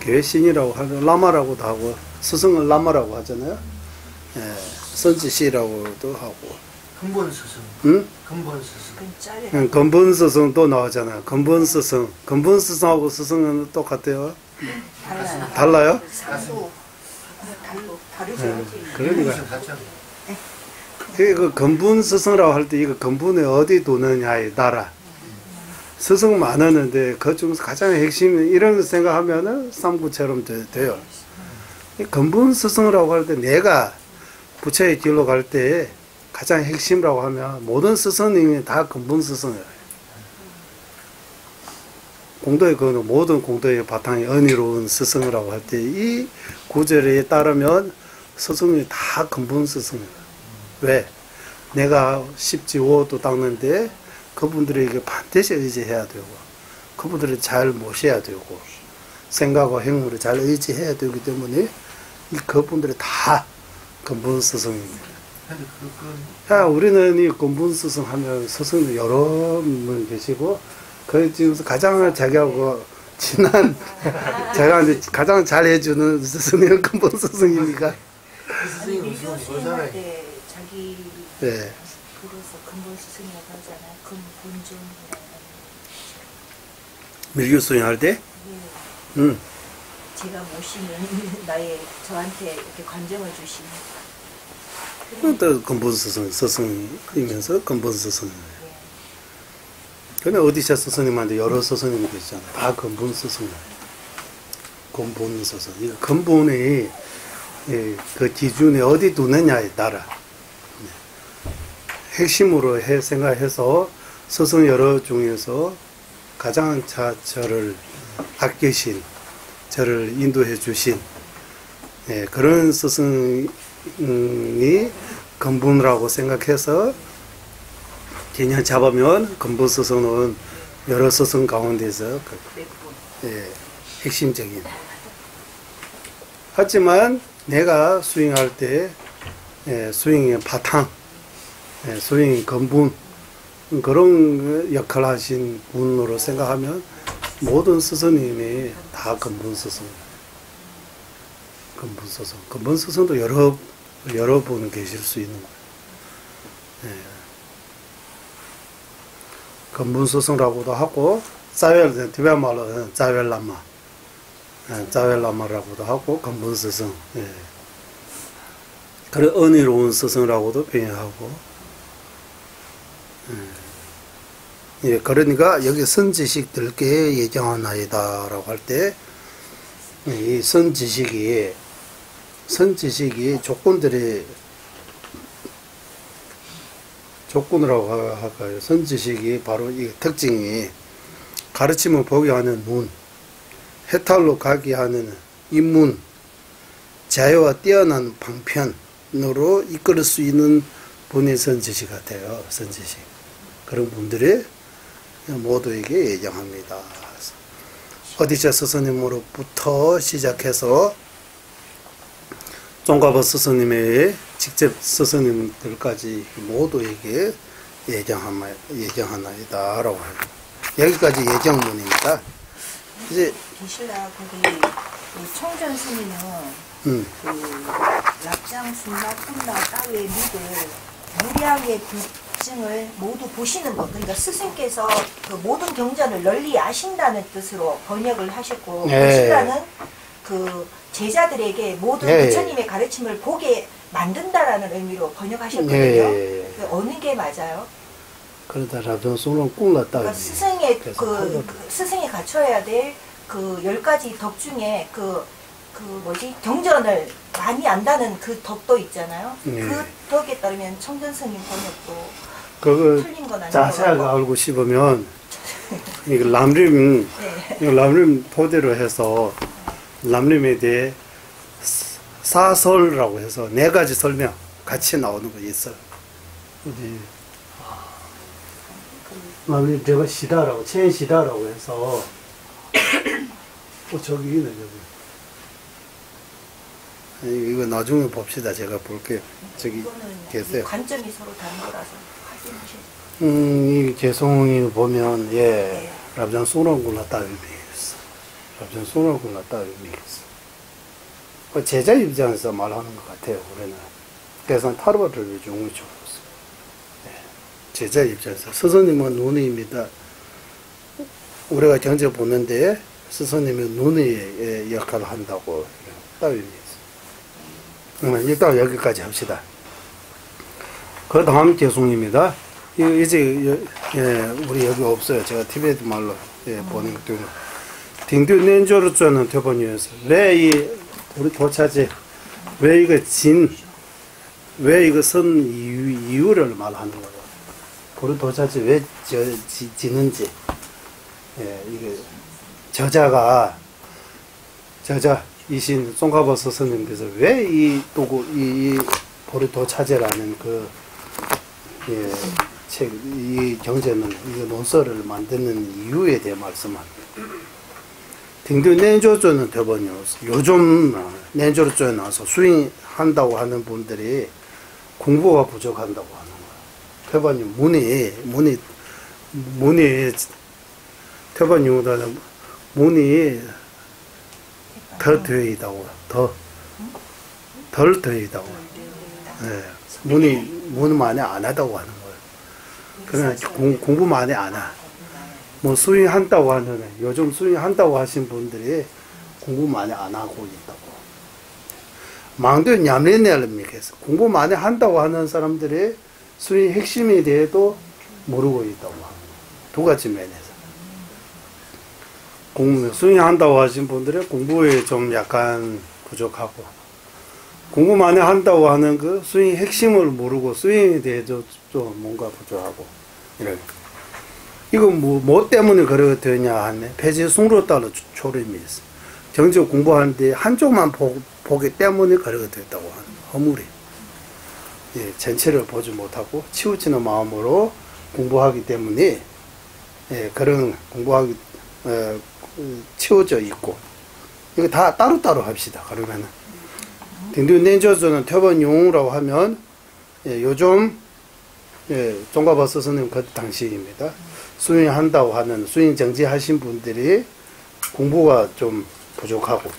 계신이라고 하고 라마라고도 하고 스승은 라마라고 하잖아요. 선지식이라고도 하고. 근본 스승. 응? 근본 스승. 근본 스승도 나오잖아요. 근본 스승. 근본 스승하고 스승은 똑같아요? 달라요? 그러니까. 그 근본 스승이라고 할 때 이거 근본에 어디 두느냐에 따라 스승 많았는데 그 중에서 가장 핵심 이런 거 생각하면은 삼구처럼 돼요. 근본 스승이라고 할 때 내가 부처의 길로 갈 때 가장 핵심이라고 하면 모든 스승님이 다 근본 스승이에요. 공도의 그 모든 공도의 바탕이 은혜로운 스승이라고 할 때 이 구절에 따르면 스승이 다 근본 스승이에요. 왜? 내가 10지호도 닦는데 그분들에게 반드시 의지해야 되고 그분들을 잘 모셔야 되고 생각과 행동을 잘 의지해야 되기 때문에 이 그분들이 다 근본 스승입니다. 근데 그건 자, 우리는 이 근본 스승 하면 스승도 여러 분 계시고, 그 중에서 가장 자기하고 친한, 저희한테 가장 잘해주는 스승은 근본 스승입니까? 그 아니 스승이 밀교 무슨 수행할 거잖아요. 때 자기 네. 그래서 근본 스승이라고 하잖아요. 근본존이라고. 밀교 수행할 때? 네. 제가 모시는 나의 저한테 이렇게 관정을 주시는. 또 근본 스승이면서 근본 스승. 네. 근데 어디서 스승님한테 여러 스승님이 계시잖아요. 다 근본 스승. 근본 스승. 이 근본이 그 기준에 어디 두느냐에 따라 핵심으로 생각해서 스승 여러 중에서 가장 저를 아끼신, 저를 인도해 주신 그런 스승이 근본이라고 생각해서 개념 잡으면 근본 스승은 여러 스승 가운데서 핵심적인. 하지만 내가 수행할 때 수행의 바탕, 수행의 근본 그런 역할을 하신 분으로 생각하면 모든 스승님이 다 근본 스승. 근본 스승. 근본 스승도 여러 분 계실 수 있는 거예요. 근본 스승이라고도 하고, 티베트 말로는 짜웰라마. 짜웰라마라고도 하고, 근본 스승. 그래, 은혜로운 스승이라고도 표현하고, 그러니까 여기 선지식들께 예정하나이다라고 할 때, 이 선지식이 조건이라고 할까요? 선지식이 바로 이 특징이 가르침을 보게 하는 문, 해탈로 가게 하는 입문, 자유와 뛰어난 방편으로 이끌 수 있는 분이 선지식 같아요. 선지식. 그런 분들이 모두에게 예정합니다. 어디서 스승님으로부터 시작해서 종가버 스승님의 직접 스승님들까지 모두에게 예정하나이다라고 해요. 여기까지 예정문입니다. 이제 계실라 거기 그 청전 스님은 그 랍장 순나 쿤나 따위의 미를 무량의 불증을 모두 보시는 것. 그러니까 스승께서 그 모든 경전을 널리 아신다는 뜻으로 번역을 하셨고, 계실라는 그 제자들에게 모든 부처님의 가르침을 보게 만든다라는 의미로 번역하셨거든요. 어느 게 맞아요? 그러다 랍장 순나 꿍나 따위. 그러니까 스승이 갖춰야 될 그 10가지 덕 중에 그 경전을 많이 안다는 그 덕도 있잖아요. 그 덕에 따르면 청전스님 번역도 그걸 틀린 건 아니고 자세하게 알고 싶으면 이거 람림 토대로 해서 람림에 대해 사설이라고 해서 4가지 설명 같이 나오는 거 있어요. 어디 람림 제가 시다라고 체시다라고 해서 저기 있네 저기. 이거 나중에 봅시다. 제가 볼게요. 저기 계세요. 관점이 서로 다른 거라서 확인하셔야 이 개성이 보면 랍장 소나굴라 따위미겠어. 랍장 소나굴라 따위미겠어. 제자 입장에서 말하는 것 같아요. 우리는 그래서 타르바를 용을 줘봤어. 제자 입장에서 스승님은 눈이입니다. 우리가 경제 보는데 스승님은 눈의 역할을 한다고 따위미겠어. 일단 여기까지 합시다. 그 다음 개송입니다. 이제 우리 여기 없어요. 제가 티베트 말로 보는 것도 딩듀 낸조르쩌는 대본이어서 왜 우리 도차지 왜 이거 왜 이거 선 이유를 말하는 거예요. 우리 도차지 왜 지는지 이게 저자이신 송가버 스승님께서 왜 이 보르토 차제라는 이 경제는 이 논설을 만드는 이유에 대해 말씀합니다. 딩두 낸조조는 대번이요. 요즘 낸조조에 나와서 수행한다고 하는 분들이 공부가 부족한다고 하는 거예요. 태반이 문이 태반이보다는 문이 더 되어 있다고, 덜 되어 있다고. 예, 문을 많이 안 하다고 하는 거예요. 그러나 공부 많이 안 하. 뭐 수행한다고 하는, 요즘 수행한다고 하신 분들이 공부 많이 안 하고 있다고. 망도 냠레네알입니까? 공부 많이 한다고 하는 사람들이 수행 핵심에 대해도 모르고 있다고 합니다. 두 가지 면에서. 수행한다고 하신 분들은 공부에 좀 약간 부족하고, 공부 많이 한다고 하는 그 수행 핵심을 모르고 수행에 대해서 좀 뭔가 부족하고, 이런. 이건 뭐 때문에 그렇게 되냐 하면, 폐지 숭로 따라 초림이 있어. 정적 공부하는데 한쪽만 보기 때문에 그렇게 됐다고 하는 허물이. 예, 전체를 보지 못하고 치우치는 마음으로 공부하기 때문에, 예, 그런 공부하기, 치워져 있고, 이거 다 따로따로 합시다. 그러면은. 딩두nen저저는 태번용이라고 하면, 예, 요즘, 예, 종가버스 스님 그 당시입니다. 수행한다고 하는, 수행 정지하신 분들이 공부가 좀 부족하고,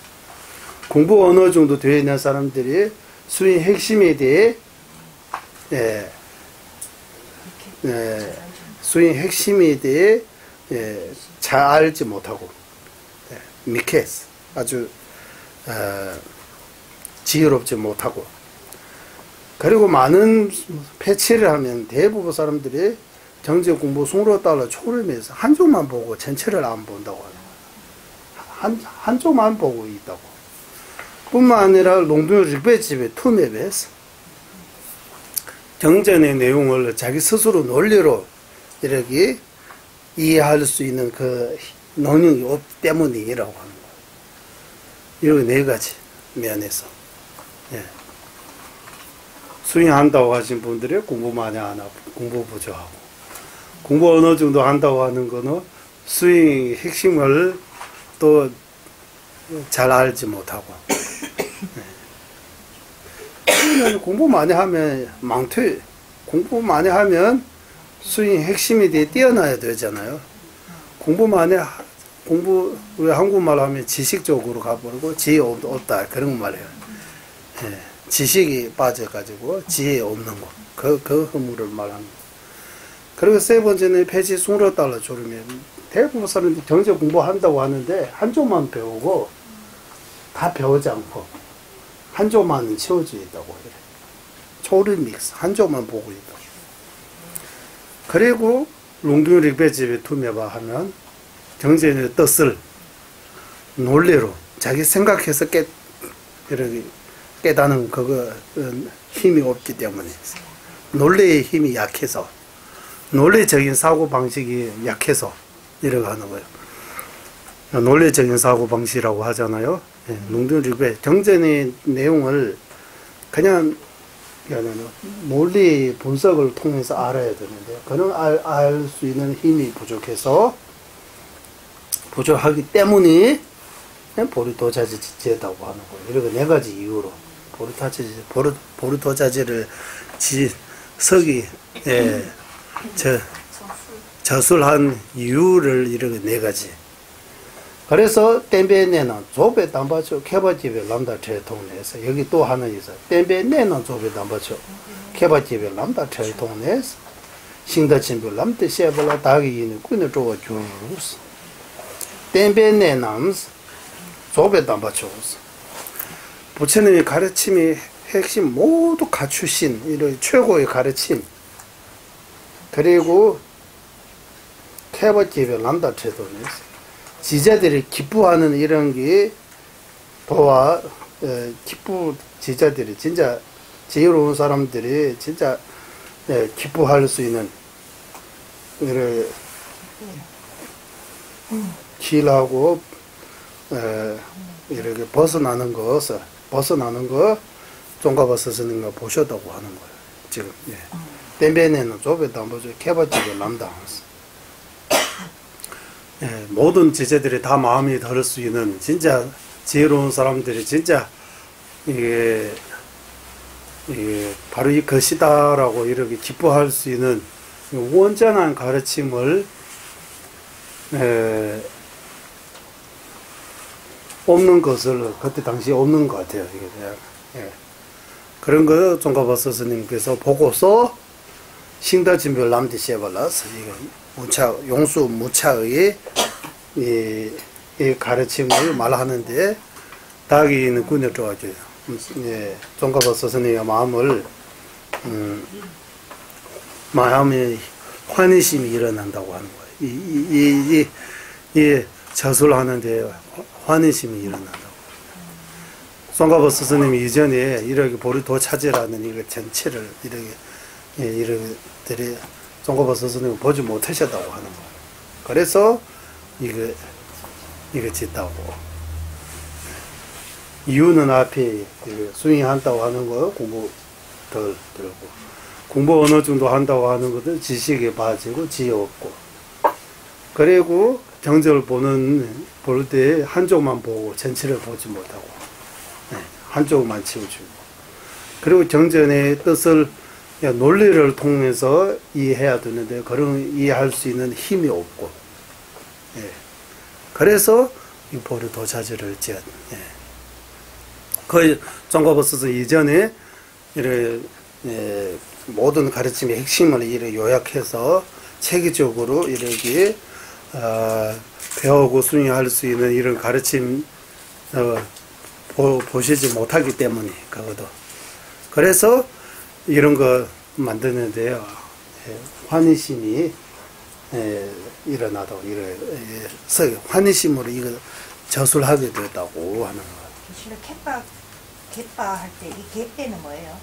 공부 어느 정도 되어 있는 사람들이 수행 핵심에 대해, 예, 예, 수행 핵심에 대해, 예, 잘 알지 못하고, 예, 미케스, 아주, 지혜롭지 못하고, 그리고 많은 패치를 하면 대부분 사람들이 정제 공부 숭로 따라 초림해서 한쪽만 보고 전체를 안 본다고 하는 거예요. 한쪽만 보고 있다고. 뿐만 아니라 롱둥이 리베집의 투맵에서 정전의 내용을 자기 스스로 논리로 이렇게 이해할 수 있는 그 능력이 없기 때문이라고 하는 거예요. 이렇게 네 가지 면에서. 예. 수행한다고 하신 분들이 공부 많이 안 하고, 공부 부족하고, 공부 어느 정도 한다고 하는 거는 수행 핵심을 또 잘 알지 못하고. 예. 공부 많이 하면 망퇴, 공부 많이 하면 수행 핵심에 대해 뛰어나야 되잖아요. 공부 왜 한국말 하면 지식적으로 가버리고 지혜 없다 그런 거 말해요. 예, 지식이 빠져가지고 지혜 없는 거, 그 허물을 말합니다. 그리고 세 번째는 폐지 숭로 따라 졸으면 대부분 사람들이 경제 공부한다고 하는데 한쪽만 배우고 다 배우지 않고 한쪽만 채워져 있다고 해요. 초림 믹스 한쪽만 보고 있다고. 그리고 롱둥이 릭베집에 투매바 하면 경제의 뜻을 논리로 자기 생각해서 깨닫는 그거 힘이 없기 때문에 논리의 힘이 약해서 논리적인 사고 방식이 약해서 이렇게 하는 거예요. 논리적인 사고 방식이라고 하잖아요. 예, 롱둥이배 경전의 내용을 그냥 논리 분석을 통해서 알아야 되는데 그런 알 수 있는 힘이 부족하기 때문에 보리도자지 지지했다고 하는 거예요. 이렇게 네 가지 이유로 보리도자지를 석이 저술한 이유를 이렇게 네 가지. 그래서 땜베내는 조배 담바초 케바집에 람다 체통내에서 여기 또 하나 있어요. 땜베내는 조배 담바초 케바집에 람다 체통내에서 신다친별 람데 셰발라 다기는 꾸는 조가 주루스 땜베내는 조배 담바초 부처님의 가르침이 핵심 모두 갖추신 이런 최고의 가르침 그리고 케바집에 람다 체통내에서 지자들이 기뻐하는 이런 게 도와 지자들이 진짜 지혜로운 사람들이 진짜 기뻐할 수 있는 이렇게 길하고 이렇게 벗어나는 거 종가버섯 쓰는 거 보셨다고 하는 거예요. 지금 땜베네는 조배도 안 보죠. 개바집에 남다. 예, 모든 제자들이 다 마음이 다를 수 있는 진짜 지혜로운 사람들이 진짜 이게 바로 이 것이다라고 이렇게 기뻐할 수 있는 온전한 가르침을 없는 것을 그때 당시에 없는 것 같아요. 이게 예. 그런 거 종가보 스님께서 보고서 신다진별 남디시에발라서 무차 용수 무차의 이 가르침을 말하는데 다기는 군에 좋아져요. 예, 종가보 스님의 마음을 마음에 환희심이 일어난다고 하는 거예요. 이 저술을 하는데 환희심이 일어난다고. 송가보 스님이 이전에 이렇게 보리도 차지라는 이거 전체를 이렇게 송가보 스님은 보지 못하셨다고 하는 거예요. 그래서 이거 짓다고. 이유는 앞에 수행한다고 하는 거 공부 덜 들고, 공부 어느 정도 한다고 하는 것은 지식에 빠지고 지혜 없고, 그리고 경전을 볼 때 한쪽만 보고 전체를 보지 못하고 한쪽만 치우치고, 그리고 경전의 뜻을 논리를 통해서 이해해야 되는데 그런 이해할 수 있는 힘이 없고, 그래서 이 보리 도차지를 그 종가보 스님 이전에 이렇게 모든 가르침의 핵심을 이렇게 요약해서 체계적으로 이렇게 배우고 수행할 수 있는 이런 가르침 보시지 못하기 때문에 그것도 그래서 이런 거 만드는데요. 환희심이 일어나도 환희심으로 이거 저술하게 됐다고 하는 거예요. 실은 갯바 할 때 이 갯배는 뭐예요?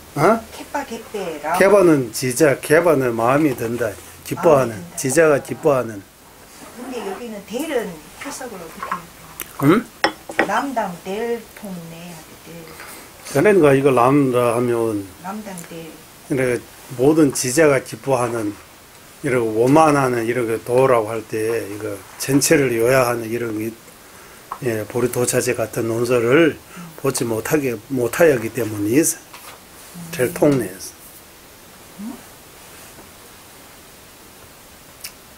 갯바 갯배라. 개바는 지자, 개바는 마음이 든다. 기뻐하는, 든다. 지자가 기뻐하는. 근데 여기는 델은 해석을 어떻게 해요? 응? 남당 델 통내 하대 그러니까 이거 남라 하면 남당 델. 그러니까 모든 지자가 기뻐하는 이런 원만하는 이런 도라고 할 때 이거 전체를 요약하는 이런 보리도차제 같은 논설을 보지 못하였기 때문에 될 통내에서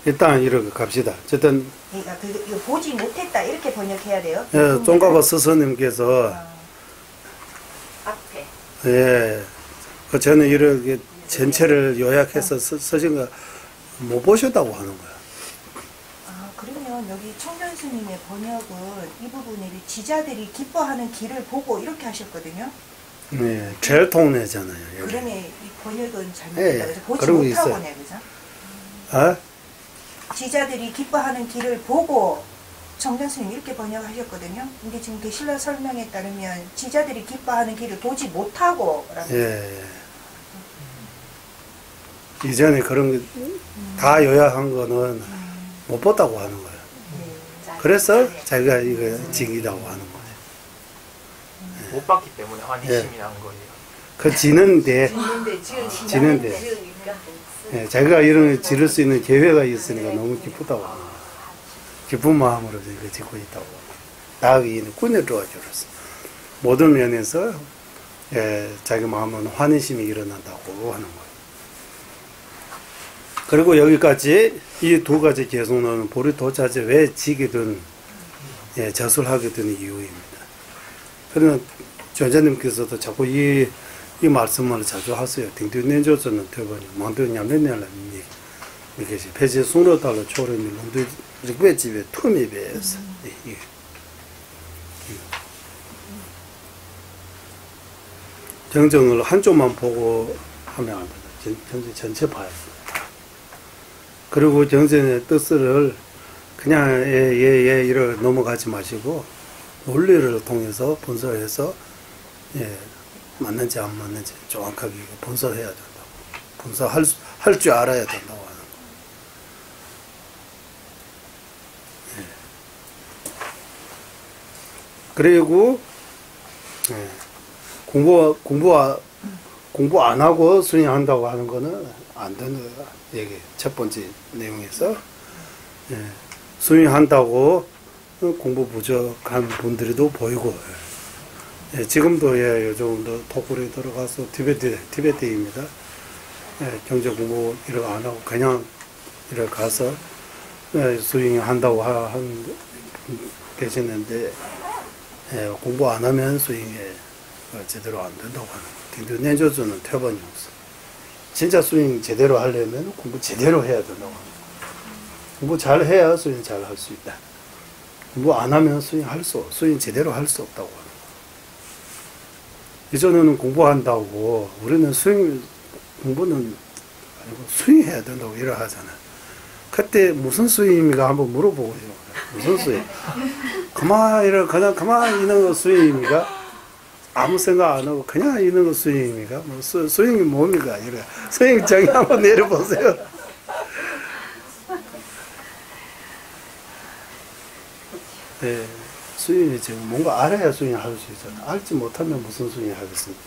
일단 이렇게 갑시다. 어쨌든 그러니까 이거 보지 못했다 이렇게 번역해야 돼요? 종가보 스님께서 앞에 그 저는 이렇게 전체를 요약해서 쓰신 거 못 보셨다고 하는 거야. 그러면 여기 청년 스님의 번역은 이 부분에 지자들이 기뻐하는 길을 보고 이렇게 하셨거든요. 네, 제일 통내잖아요. 여기. 그러면 이 번역은 잘못됐다. 그래서 보지 그러고 못하고네, 그죠? 지자들이 기뻐하는 길을 보고 청년 스님 이렇게 번역하셨거든요. 근데 지금 게실러 설명에 따르면 지자들이 기뻐하는 길을 보지 못하고 이전에 그런 거 다 요약한 거는 못 봤다고 하는 거예요. 그래서 자기가 이거 지기다고 하는 거예요. 못 봤기 때문에 환희심이 난 거예요. 그 지는데 지는데 자기가 이런 거 지를 수 있는 기회가 있으니까 너무 기쁘다고 하는 거예요. 기쁜 마음으로 이거 짓고 있다고. 나에게는 꾼에 도와주었어. 모든 면에서 자기 마음은 환희심이 일어난다고 하는 거예요. 그리고 여기까지 이 두 가지 개성론은 보리도차제 왜 지게 된 저술하게 된 이유입니다. 그러나 전자님께서도 자꾸 이 말씀을 자주 하세요. 딩딩nen조서는 대번이 망도냐면냐라 이게 폐지 순로달로 초론이 론도 릭베집에 툼이 배에서 정정을 한쪽만 보고 하면 안 된다. 전체 봐야 된다. 그리고 정전의 뜻을 그냥 이렇게 넘어가지 마시고 논리를 통해서 분석해서 맞는지 안 맞는지 정확하게 분석해야 된다고. 분석할 줄 알아야 된다고 하는 거. 그리고 공부 안 하고 수행한다고 하는 거는 안 되는 거야. 여기 첫 번째 내용에서 수행한다고 공부 부족한 분들도 보이고 예, 지금도 예, 요즘도 토굴에 들어가서 티베트입니다. 예, 경제 공부 이렇게 안 하고 그냥 이렇게 가서 예, 수행한다고 계시는데 예, 공부 안 하면 수행이 제대로 안 된다고 하는 근데 내조주는 태반이 없어. 진짜 수행 제대로 하려면 공부 제대로 해야 된다고 합니다. 공부 잘 해야 수행 잘 할 수 있다. 공부 안 하면 수행 제대로 할 수 없다고 합니다. 이전에는 공부한다고 우리는 공부는 아니고 수행해야 된다고 이래 하잖아요. 그때 무슨 수행입니까? 한번 물어보고요. 무슨 수행? 그냥 가만히 있는 거 수행입니까? 아무 생각 안 하고 그냥 있는 거 수행입니까? 뭐 수행이 뭡니까? 이래. 수행 정의 한번 내려보세요. 네, 수행이 지금 뭔가 알아야 수행할 수 있잖아요. 알지 못하면 무슨 수행을 하겠습니까?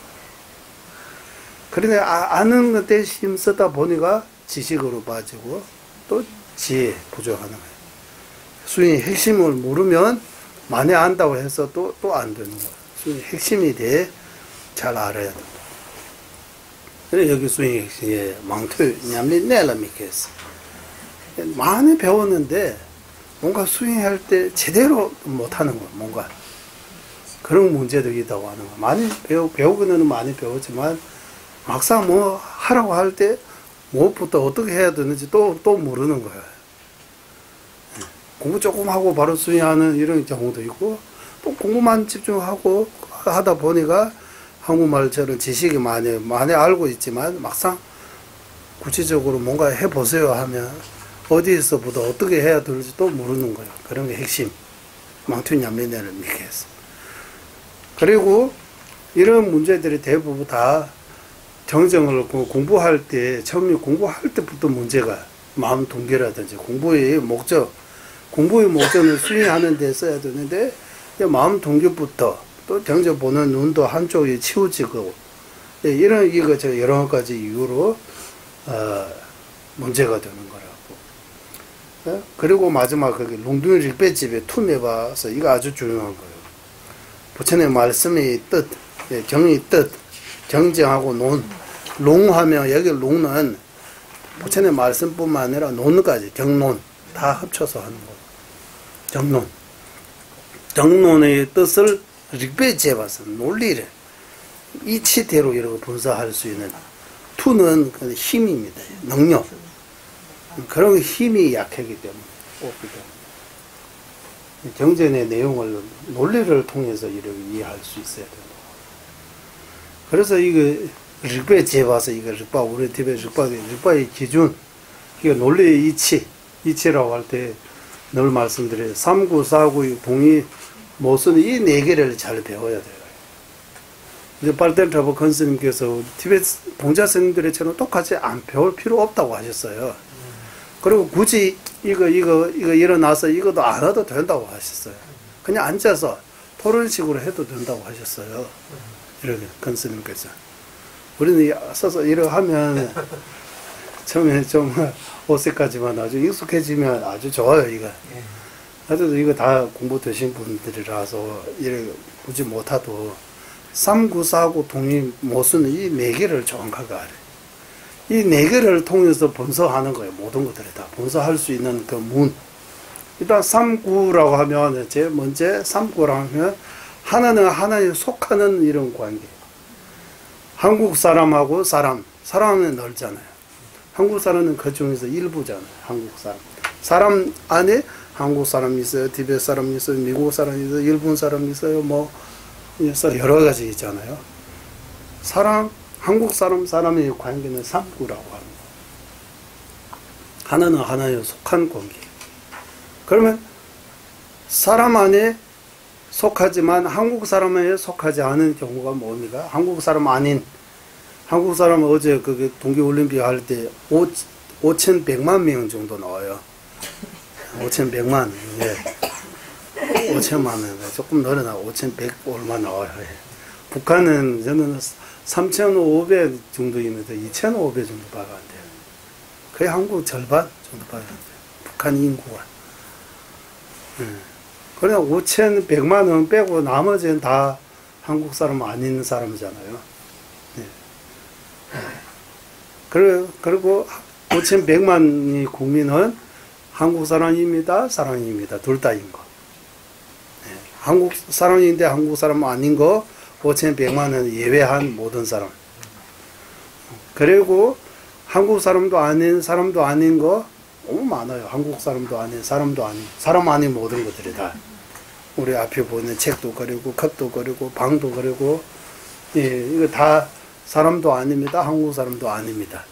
그런데 아는 것에 힘쓰다 보니까 지식으로 빠지고 또 지혜 부족하는 거예요. 수행의 핵심을 모르면 많이 안다고 해서 또 안 되는 거예요. 수행의 핵심에 대해 잘 알아야 된다. 그래서 여기 수행의 핵심에 망토, 냠리, 내라 미케스. 많이 배웠는데 뭔가 수행할 때 제대로 못하는 거예요. 뭔가 그런 문제들이 있다고 하는 거예요. 많이 배우기는 많이 배웠지만 막상 뭐 하라고 할 때 무엇부터 어떻게 해야 되는지 또 모르는 거예요. 공부 조금 하고 바로 수행하는 이런 경우도 있고 또 공부만 집중하고 하다 보니까 한국말처럼 지식이 많이 알고 있지만 막상 구체적으로 뭔가 해보세요 하면 어디에서부터 어떻게 해야 될지 또 모르는 거예요. 그런 게 핵심. 망투냠미네를 미케스. 그리고 이런 문제들이 대부분 다 정정을 공부할 때, 처음에 공부할 때부터 문제가 마음 동기라든지 공부의 목적을 수행하는 데 써야 되는데 마음 동기부터 또 경제 보는 눈도 한쪽에 치우치고 이런 여러 가지 이유로 문제가 되는 거라고. 그리고 마지막 롱둥이 릭배집에 투매봐서 이거 아주 중요한 거예요. 부처님 말씀의 뜻, 경의 뜻, 경정하고 롱하면 여기 롱은 부처님 말씀뿐만 아니라 논까지 경론 다 합쳐서 하는 거예요. 정론의 뜻을 릭배집에서 논리를 이치대로 이렇게 분석할 수 있는 투는 힘입니다. 능력. 그런 힘이 약하기 때문에 없기 때문에 경전의 내용을 논리를 통해서 이렇게 이해할 수 있어야 된다. 그래서 이거 릭바에 재봐서 이거 릭바 우리 집에 릭바의 기준 이거 논리의 이치라고 할 때 늘 말씀드려요. 3구, 4구, 동의, 모순 이 네 개를 잘 배워야 돼요. 이제 발델트라보 컨스님께서 티베트 봉자 스님들처럼 똑같이 안 배울 필요 없다고 하셨어요. 그리고 굳이 이거 일어나서 이것도 안 해도 된다고 하셨어요. 그냥 앉아서 토론식으로 해도 된다고 하셨어요. 이렇게 컨스님께서. 우리는 서서 이렇게 하면 처음에 좀 어색하지만 아주 익숙해지면 아주 좋아요, 이거. 아주 이거 다 공부 되신 분들이라서 이렇게 굳이 못하도 3구, 4구, 동의, 모순 이 네 개를 정확하게 알아요. 이 네 개를 통해서 분석하는 거예요. 모든 것들을 다 분석할 수 있는 그 문. 일단 3구라고 하면 제일 먼저 3구라고 하면 하나는 하나에 속하는 이런 관계. 한국 사람하고 사람은 넓잖아요. 한국 사람은 그 중에서 일부잖아요. 한국 사람 안에 한국 사람이 있어요. 티베트 사람이 있어요. 미국 사람이 있어요. 일본 사람이 있어요. 뭐 여러 가지 있잖아요. 한국 사람의 관계는 3구라고 합니다. 하나는 하나에 속한 관계. 그러면 사람 안에 속하지만 한국 사람에 속하지 않은 경우가 뭡니까? 한국 사람 아닌 한국 사람은 어제 동계올림픽 할 때 5,100만 명 정도 나와요. 5,100만. 예. 5천만 명. 조금 늘어나 5,100 얼마 나와요. 예. 북한은 저는 3,500 정도입니다. 2,500 정도 봐야 안 돼요. 거의 한국 절반 정도 봐야 안 돼요. 북한 인구가. 그러나 5,100만 원 빼고 나머지는 다 한국 사람 아닌 사람이잖아요. 네. 그리고 5,100만이 국민은 한국 사람입니다, 사람입니다. 둘 다인 거. 네. 한국 사람인데 한국 사람 아닌 거 5,100만은 예외한 모든 사람. 그리고 한국 사람도 아닌 사람도 아닌 거 너무 많아요. 한국 사람도 아닌 사람도 아닌 사람 아닌 모든 것들이 다. 우리 앞에 보는 책도 그리고 컵도 그리고 방도 그리고 예, 이거 다 사람도 아닙니다. 한국 사람도 아닙니다.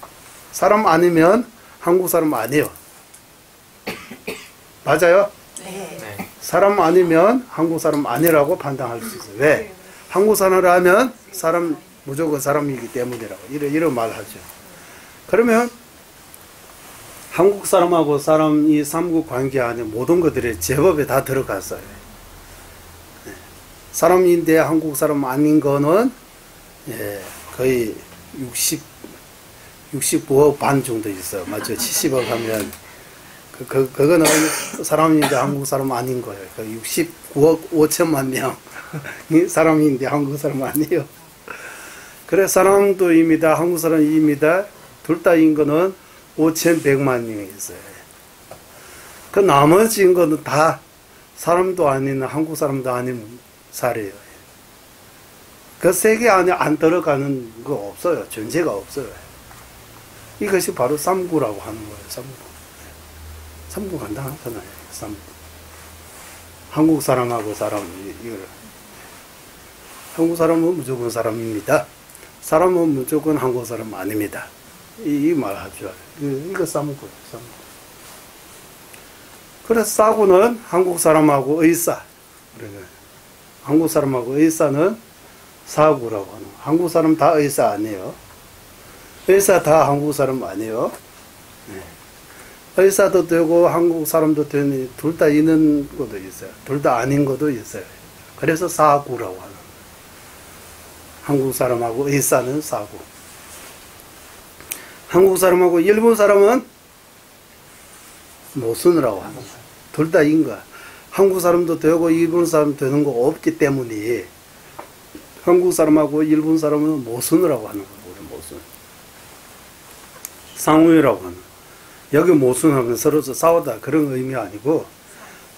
사람 아니면 한국 사람 아니에요. 맞아요? 네. 네. 사람 아니면 한국 사람 아니라고 판단할 수 있어요. 왜? 한국 사람이라면 사람 무조건 사람이기 때문이라고 이런 말 하죠. 그러면 한국 사람하고 사람 이 삼국 관계 안에 모든 것들이 제법에 다 들어갔어요. 네. 사람인데 한국 사람 아닌 거는 예, 거의 69억 반 정도 있어요. 맞죠? 70억 하면 그거는 사람인데 한국 사람 아닌 거예요. 69억 5천만 명 사람인데 한국 사람 아니에요. 그래 사람도입니다. 한국 사람입니다. 둘 다인 거는 5,100만 명이 있어요. 그 나머지인 거는 다 사람도 아닌 한국 사람도 아닌 사례예요. 그 세계 안에 안 들어가는 거 없어요. 존재가 없어요. 이것이 바로 삼구라고 하는 거예요. 삼구 간단하잖아요. 삼구. 한국 사람하고 사람 이걸 한국 사람은 무조건 사람입니다. 사람은 무조건 한국 사람 아닙니다. 이 말하죠. 이거 삼구예요. 삼구. 그래서 사구는 한국 사람하고 의사. 한국 사람하고 의사는 사구라고 하는. 한국 사람 다 의사 아니에요. 의사 다 한국 사람 아니에요. 네. 의사도 되고 한국 사람도 되니 둘 다 있는 것도 있어요. 둘 다 아닌 것도 있어요. 그래서 사구라고 하는. 한국 사람하고 의사는 사구. 한국 사람하고 일본 사람은 모순이라고 하는 거예요. 둘 다 인가. 한국 사람도 되고 일본 사람 되는 거 없기 때문에 한국 사람하고 일본 사람은 모순이라고 하는 거예요. 모순. 상우라고 하는. 여기 모순하면 서로 싸우다 그런 의미 아니고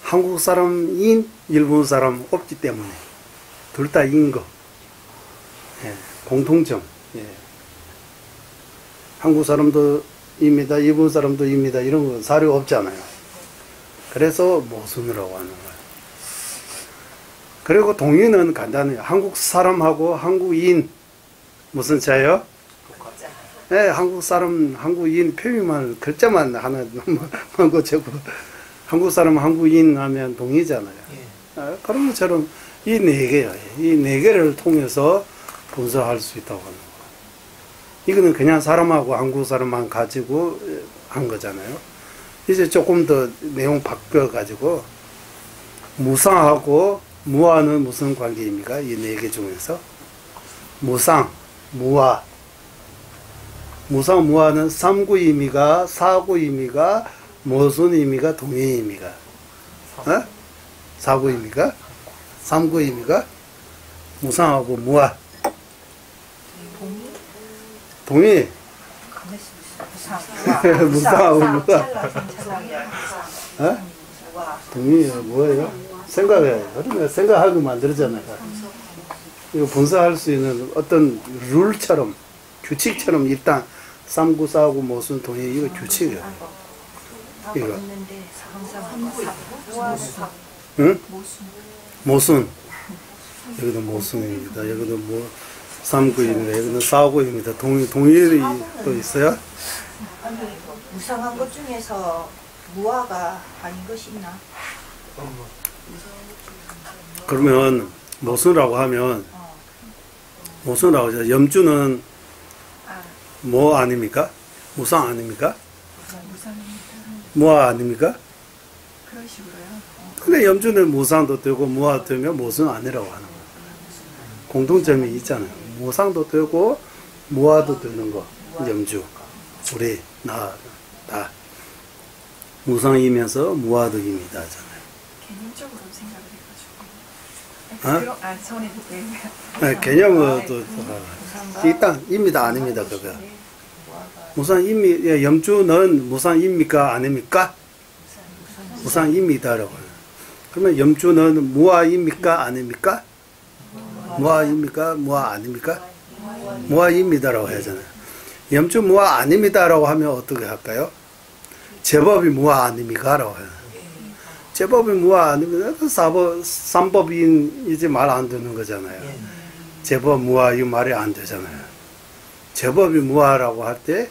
한국 사람인 일본 사람 없기 때문에 둘 다 인 거. 예, 공통점. 예. 한국 사람도 입니다. 일본 사람도 입니다. 이런 거 사료 없잖아요. 그래서 모순이라고 하는 거예요. 그리고 동의는 간단해요. 한국 사람하고 한국인 무슨 차이요? 네, 한국 사람, 한국인 표기만 글자만 하나 고치고 한국 사람, 한국인 하면 동의잖아요. 예. 그런 것처럼 이 네 개요. 이 네 개를 통해서 분석할 수 있다고 하는 거예요. 이거는 그냥 사람하고 한국 사람만 가지고 한 거잖아요. 이제 조금 더 내용 바뀌어가지고 무상하고 무아는 무슨 관계입니까? 이 네 개 중에서 무상, 무아. 무상, 무아는 삼구임이가, 사구임이가, 모순임이가, 동의임이가. 어? 사구임이가, 삼구임이가, 무상하고 무아. 동의. 무상하고 무아. 어? 동의 뭐예요? 생각해요. 그러면 생각하고 만들잖아요. 이거 분석할 수 있는 어떤 룰처럼, 규칙처럼 일단 삼구, 사구, 모순, 동의 이거 규칙이에요. 이거. 응? 모순. 여기도 모순입니다. 여기도 뭐 삼구입니다. 여기는 사구입니다. 동일이 또 있어요? 무상한 것 중에서 무아가 아닌 것이 있나? 그러면 모순이라고 하면 모순이라고 하죠. 염주는 뭐 아닙니까? 무상 아닙니까? 무아 아닙니까? 그런 식으로요. 근데 염주는 무상도 되고 무아도 되면 모순 아니라고 하는 거예요. 공통점이 있잖아요. 무상도 되고 무아도 되는 거. 염주. 우리 나 다 무상이면서 무아도입니다 하잖아요. 개념적으로 생각을 해가지고. 그럼 손에 개념도 일단 입니다 아닙니다 그거. 무상입니다. 염주는 무상입니까 아닙니까? 무상입니다라고. 그러면 염주는 무아입니까 아닙니까? 무아입니까? 무아 아닙니까? 무아입니다라고 하잖아요. 염주 무아 아닙니다라고 하면 어떻게 할까요? 제법이 무아 아닙니까라고 해요. 제법이 무아 아닙니다. 삼법인 이제 말 안 되는 거잖아요. 제법 무아 이 말이 안 되잖아요. 제법이 무아라고 할 때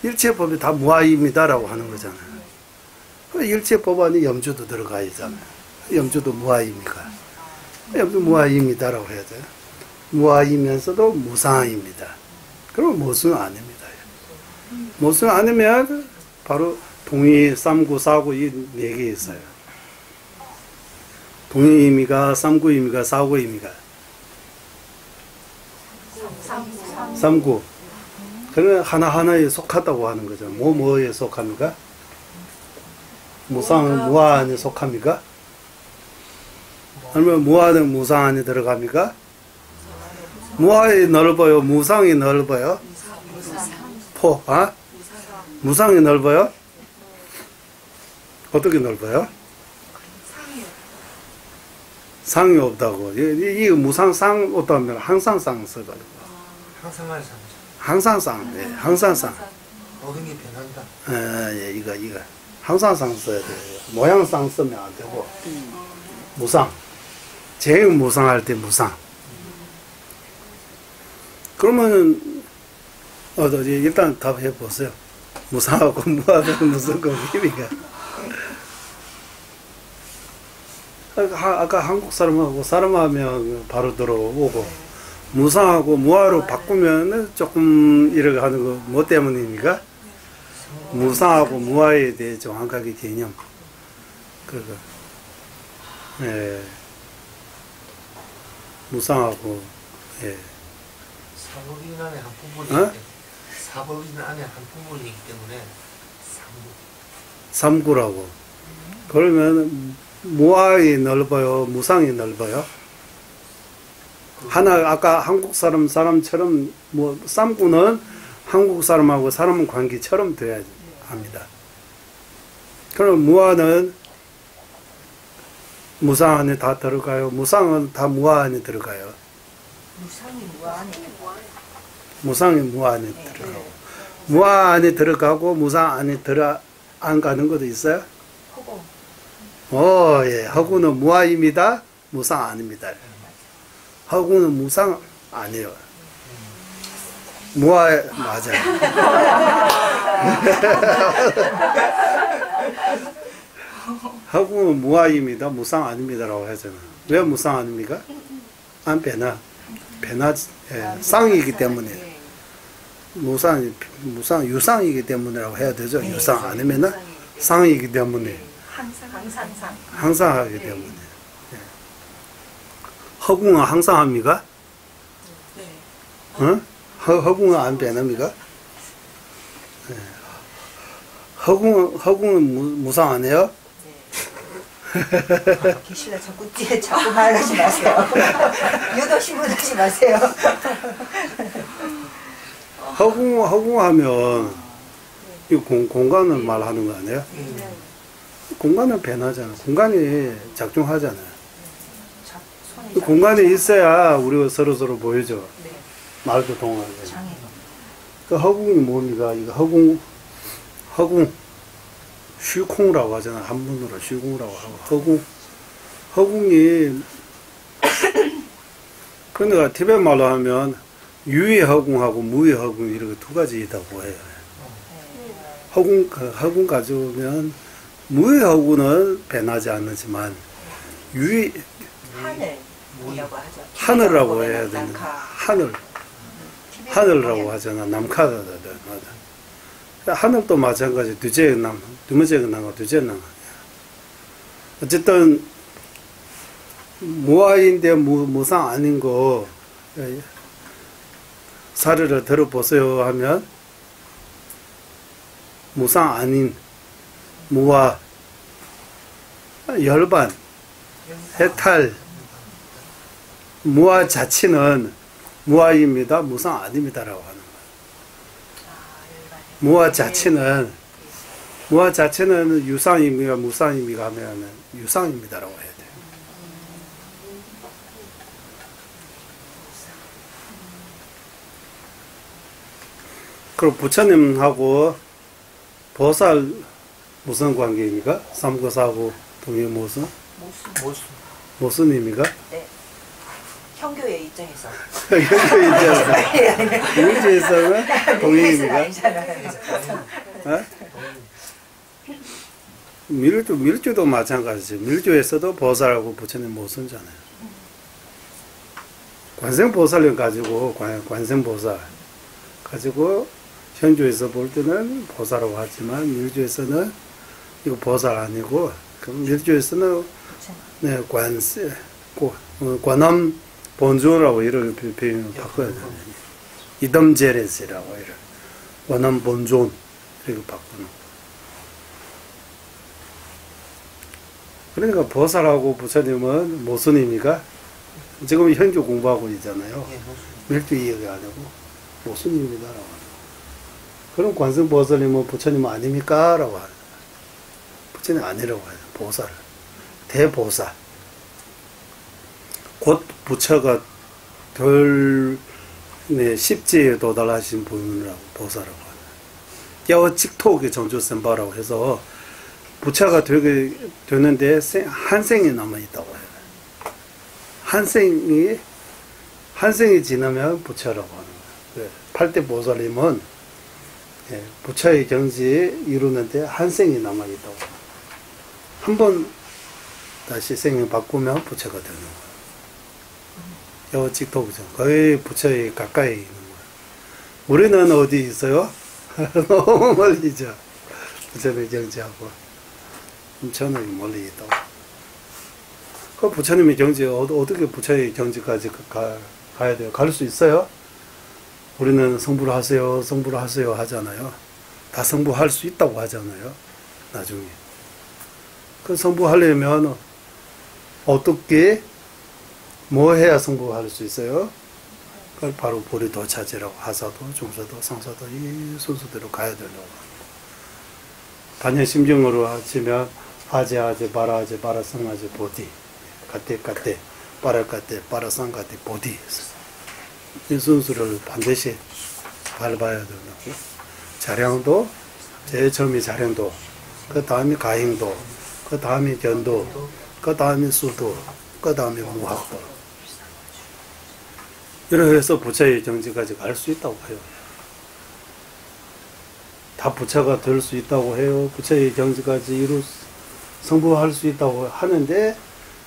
일체법이 다 무아입니다라고 하는 거잖아요. 일체법 안에 염주도 들어가 있잖아요. 염주도 무아입니까? 염주 무아입니다라고 해야 돼요. 무아이면서도 무상입니다. 그럼 무슨 아닙니다. 무슨 아니면 바로 동의, 삼구, 사구 이 네 개 있어요. 동의임이가, 삼구임이가, 사구임이가. 삼구. 그러면 하나하나에 속하다고 하는 거죠. 뭐에 속합니까? 무상, 무아 안에 속합니까? 아니면 무아는 무상 안에 들어갑니까? 무아이 넓어요? 무상이 넓어요? 무상이 넓어요? 어떻게 넓어요? 상이 없다고. 이 무상 상 없다면 항상 상 써가지고. 항상할 상. 항상 상. 네, 항상 상. 모든 게 변한다. 예, 이거. 항상 상 써야 돼요. 모양 상 쓰면 안 되고. 무상. 제일 무상할 때 무상. 그러면은, 일단 답해 보세요. 무상하고 무하고는 무슨 의미가? 아까 한국 사람하고 사람하면 바로 들어오고, 무상하고 무하로 바꾸면 조금 이렇게 하는 거 뭐 때문입니까? 무상하고 무하에 대해 정확하게 개념. 그거. 예. 무상하고, 예. 사법인 안에 한 부분이기 어? 때문에 사법인 안에 한 부분이기 때문에 삼구라고. 그러면 무아이 넓어요, 무상이 넓어요? 하나 아까 한국 사람처럼 뭐 삼구는 한국 사람하고 사람 관계처럼 돼야 합니다. 그럼 무아는 무상 안에 다 들어가요. 무상은 다 무아 안에 들어가요. 무상이 무아네. 무상이 무아 안에 들어가고 무아 안에 들어가고 무상 안에 안 가는 것도 있어요? 허공. 예. 허구는 무아입니다. 무상 아닙니다. 허구는 무상 아니에요. 무아 맞아요. 허구는 무아입니다. 무상 아닙니다라고 하잖아. 왜 무상 아닙니까? 안 배나 쌍이기 때문에 무상 유상이기 때문이라고 해야 되죠. 유상 아니면은 상이기 때문에 항상 하기 때문에. 허공은 항상 합니까? 응? 허공은 안 변합니까? 허공은 무상 안 해요? 귀신아 자꾸 말하지 마세요. 유도신문하지 마세요. 허공하면 이 공간을 말하는 거 아니에요? 공간은 변하잖아. 공간이 작동하잖아요. 그 공간이 있어야 우리가 서로 보여줘. 말도 통하게. 그 허공이 뭡니까? 이거 허공虚空라고 하잖아. 한문으로虚空라고 하고 허공이 그러니까 티베트 말로 하면 유의 허공하고 무의 허공 이렇게 두 가지 있다고 해요. 허공 가져오면 무의 허공은 변하지 않지만 유의 하늘이라고 해야 되는 하늘이라고 하잖아. 남카다 맞아. 하늘도 마찬가지. 두번째가 나가 두째 나가. 어쨌든 무아인데 무상 아닌 거 사례를 들어보세요 하면 무상 아닌 무아 열반 해탈 무아 자체는 무아입니다, 무상 아닙니다라고 하는 거예요. 무아 자체는 유상입니까, 무상입니까 하면 유상입니다라고 해야 돼요. 그리고 부처님하고 보살 무슨 관계입니까? 삼거사하고 동의 무슨? 무슨입니까? 네. 형교의 입장에서. 일주에서는 동의입니까? 아니잖아요. 어? 밀주도 마찬가지죠. 밀주에서도 보살하고 부처님 모순잖아요. 관생보살을 가지고 관생보살 가지고 현주에서 볼 때는 보살이라고 하지만 밀주에서는 이거 보살 아니고 그럼 밀주에서는 네, 관음 본주라고 이런 표현을 바꿔야 돼요. 이덤제레스라고 이런 관음 본존 이렇게 바꾸는 거. 그러니까 보살하고 부처님은 모순입니까? 지금 현주 공부하고 있잖아요. 밀주 이해가 아니고 모순입니다라고 하는 거. 그럼 관성보살님은 부처님 아닙니까? 라고 하는 거예요. 부처님 아니라고 해요. 보살. 대보살. 곧 부처가 십지에 도달하신 분이라고 보살이라고 하는 거예요. 야와 직토의 전주선바라고 해서 부처가 되는데 한 생이 남아있다고 해요. 한 생이 지나면 부처라고 하는 거예요. 팔대 보살님은 부처의 경지에 이루는데 한 생이 남아있다고. 한 번 다시 생을 바꾸면 부처가 되는 거예요. 여직도부죠. 거의 부처에 가까이 있는 거예요. 우리는 어디 있어요? 너무 멀리죠. 부처의 경지하고 엄청나게 멀리 있다고. 그 부처님의 경지 어떻게 부처의 경지까지 가야 돼요? 갈 수 있어요? 우리는 성불 하세요 하잖아요. 다 성불할 수 있다고 하잖아요. 나중에. 그 성불하려면 어떻게 뭐 해야 성불할 수 있어요? 그걸 바로 보리도 차지라고 하사도 중사도 상사도 이 순서대로 가야 되려고. 반야심경으로 하시면 아제 바라제 바라상아제 보디 가테 빠라가테 빠라상가테 보디 이 순서를 반드시 밟아야 된다고. 자량도 제일 처음에 자량도, 그 다음에 가행도, 그 다음에 견도, 그 다음에 수도, 그 다음에 무학도. 이렇게 해서 부처의 경지까지 갈 수 있다고 해요. 다 부처가 될 수 있다고 해요. 부처의 경지까지 성부할 수 있다고 하는데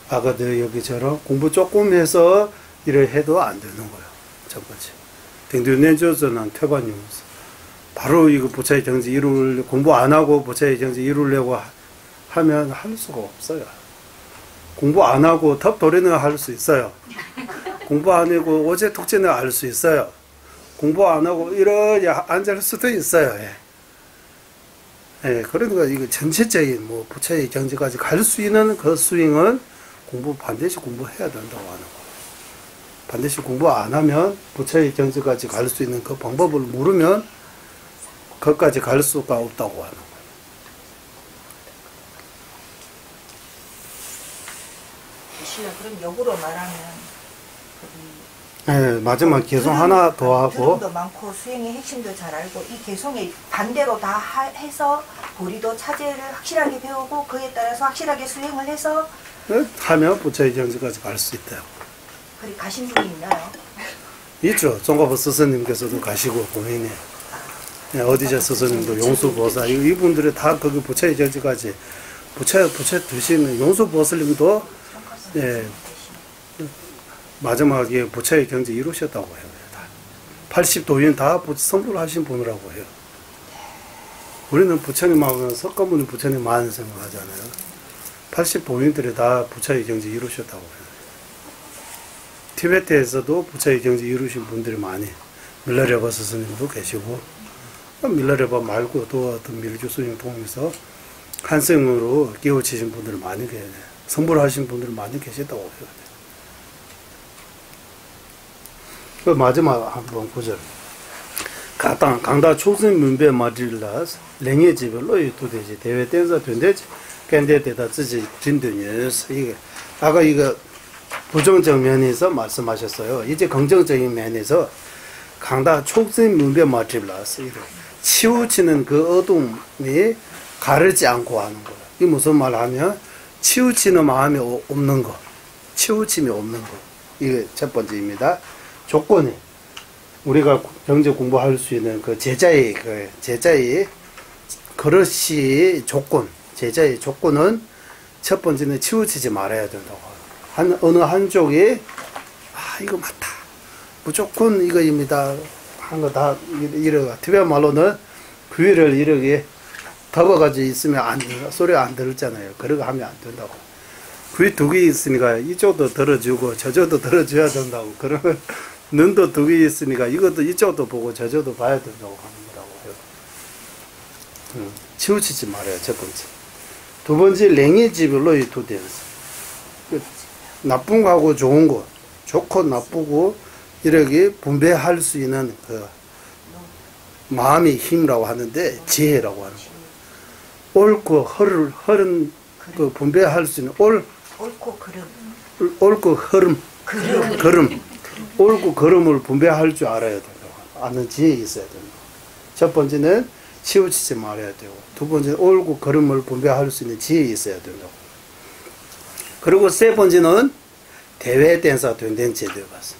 아까도 여기처럼 공부 조금 해서 이래 해도 안 되는 거예요. 첫 번째. 등등내조선한 퇴반이면서 바로 이거 부처의 경지 공부 안 하고 부처의 경지 이루려고 하면 할 수가 없어요. 공부 안 하고 탑도리는 할 수 있어요. 공부 안 하고 어제 독재는 알 수 있어요. 공부 안 하고 이러니 앉을 수도 있어요. 그러니까 이거 전체적인 부처의 경지까지 갈 수 있는 그 스윙은 반드시 공부해야 된다고 하는 거예요. 반드시 공부 안 하면 부처의 경지까지 갈 수 있는 그 방법을 모르면 거기까지 갈 수가 없다고 하는 거예요. 실은 그럼 역으로 말하면 마지막 개성 하나 더 하고 도 많고 수행의 핵심도 잘 알고 이 개성의 반대로 다 해서 보리도 차제를 확실하게 배우고 그에 따라서 확실하게 수행을 해서 하면 부처의 경지까지 갈 수 있대요. 그리 가신 분이 있나요? 있죠. 종가보 스승님께서도 가시고 본인이 어디저 스승님도 용수보살 이분들이 다 거기 부처의 경지까지 부처 드시는 용수보살님도 마지막에 부처의 경지 이루셨다고 해요. 80도인 다 성불하신 분이라고 해요. 우리는 부처님하고는 석가모니 부처님만 생각하잖아요. 80도인들이 다 부처의 경지 이루셨다고 해요. 티베트에서도 부처의 경지 이루신 분들이 많이 밀라레바 스승님도 계시고 밀라레바 말고 또 어떤 밀주 스님 통해서 한생으로 깨우치신 분들 많이 계세요. 성불하신 분들 많이 계시다고 해요. 그 마지막 한번 구절. 강다 초선 문배 마질라스 랭의 집을로 도대지 대외 댄서 된대지 캔데데다 지지 진드니스 이게 아까 이거 부정적 면에서 말씀하셨어요. 이제 긍정적인 면에서 강다 초선 문배 마질라스 이거 치우치는 그 어둠이 가르지 않고 하는 거예요. 이 무슨 말 하면 치우치는 마음이 없는 거, 치우침이 없는 거. 이게 첫 번째입니다. 조건이 우리가 경제 공부할 수 있는 그 제자의 그릇이 조건, 제자의 조건은 첫 번째는 치우치지 말아야 된다고. 어느 한쪽이 이거 맞다, 무조건 이거입니다 한 거 다 이러가. 특별한 말로는 귀를 이렇게 덮어가지고 있으면 소리 안 들었잖아요. 그러고 하면 안 된다고. 귀 두 개 있으니까 이쪽도 들어주고 저쪽도 들어줘야 된다고. 그러면 눈도 두 개 있으니까 이것도 이쪽도 보고 저쪽도 봐야 된다고 하는 거라고. 치우치지 말아요. 첫 번째. 두 번째, 랭의 집을로 이 두 댄스. 나쁜 거하고 좋은 거, 좋고 나쁘고 이렇게 분배할 수 있는 그 마음의 힘이라고 하는데 지혜라고 하는 거예요. 옳고 흐른 그 분배할 수 있는 옳고 그름. 옳고 걸음. 옳고 걸음을 분배할 줄 알아야 된다고. 아는 지혜 있어야 된다. 첫 번째는 치우치지 말아야 되고, 두 번째는 옳고 걸음을 분배할 수 있는 지혜 있어야 된다고. 그리고 세 번째는 대외 댄사 된된 제도에 봤어.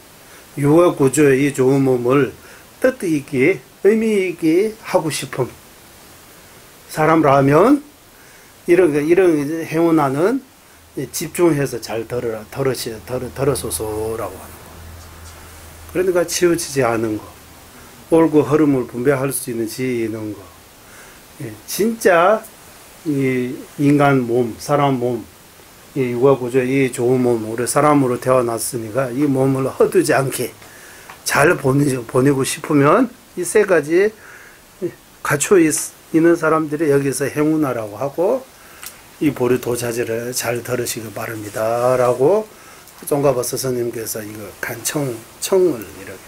유아 구조의 이 좋은 몸을 뜻 있게 의미 있게 하고 싶음. 사람라면 이런 행운하는 집중해서 잘 들어서서라고 하는 거. 그러니까 치우치지 않은 거, 옳고 흐름을 분배할 수 있는 지혜 있는 거. 진짜 이 인간 몸, 사람 몸, 이 육아 구조, 이 좋은 몸, 우리 사람으로 태어났으니까 이 몸을 허두지 않게 잘 보내고 싶으면 이 세 가지 갖춰 있는 사람들이 여기서 행운하라고 하고, 이 보리도자지를 잘 들으시기 바랍니다 라고 종가바 스승님께서 이거 청을 이렇게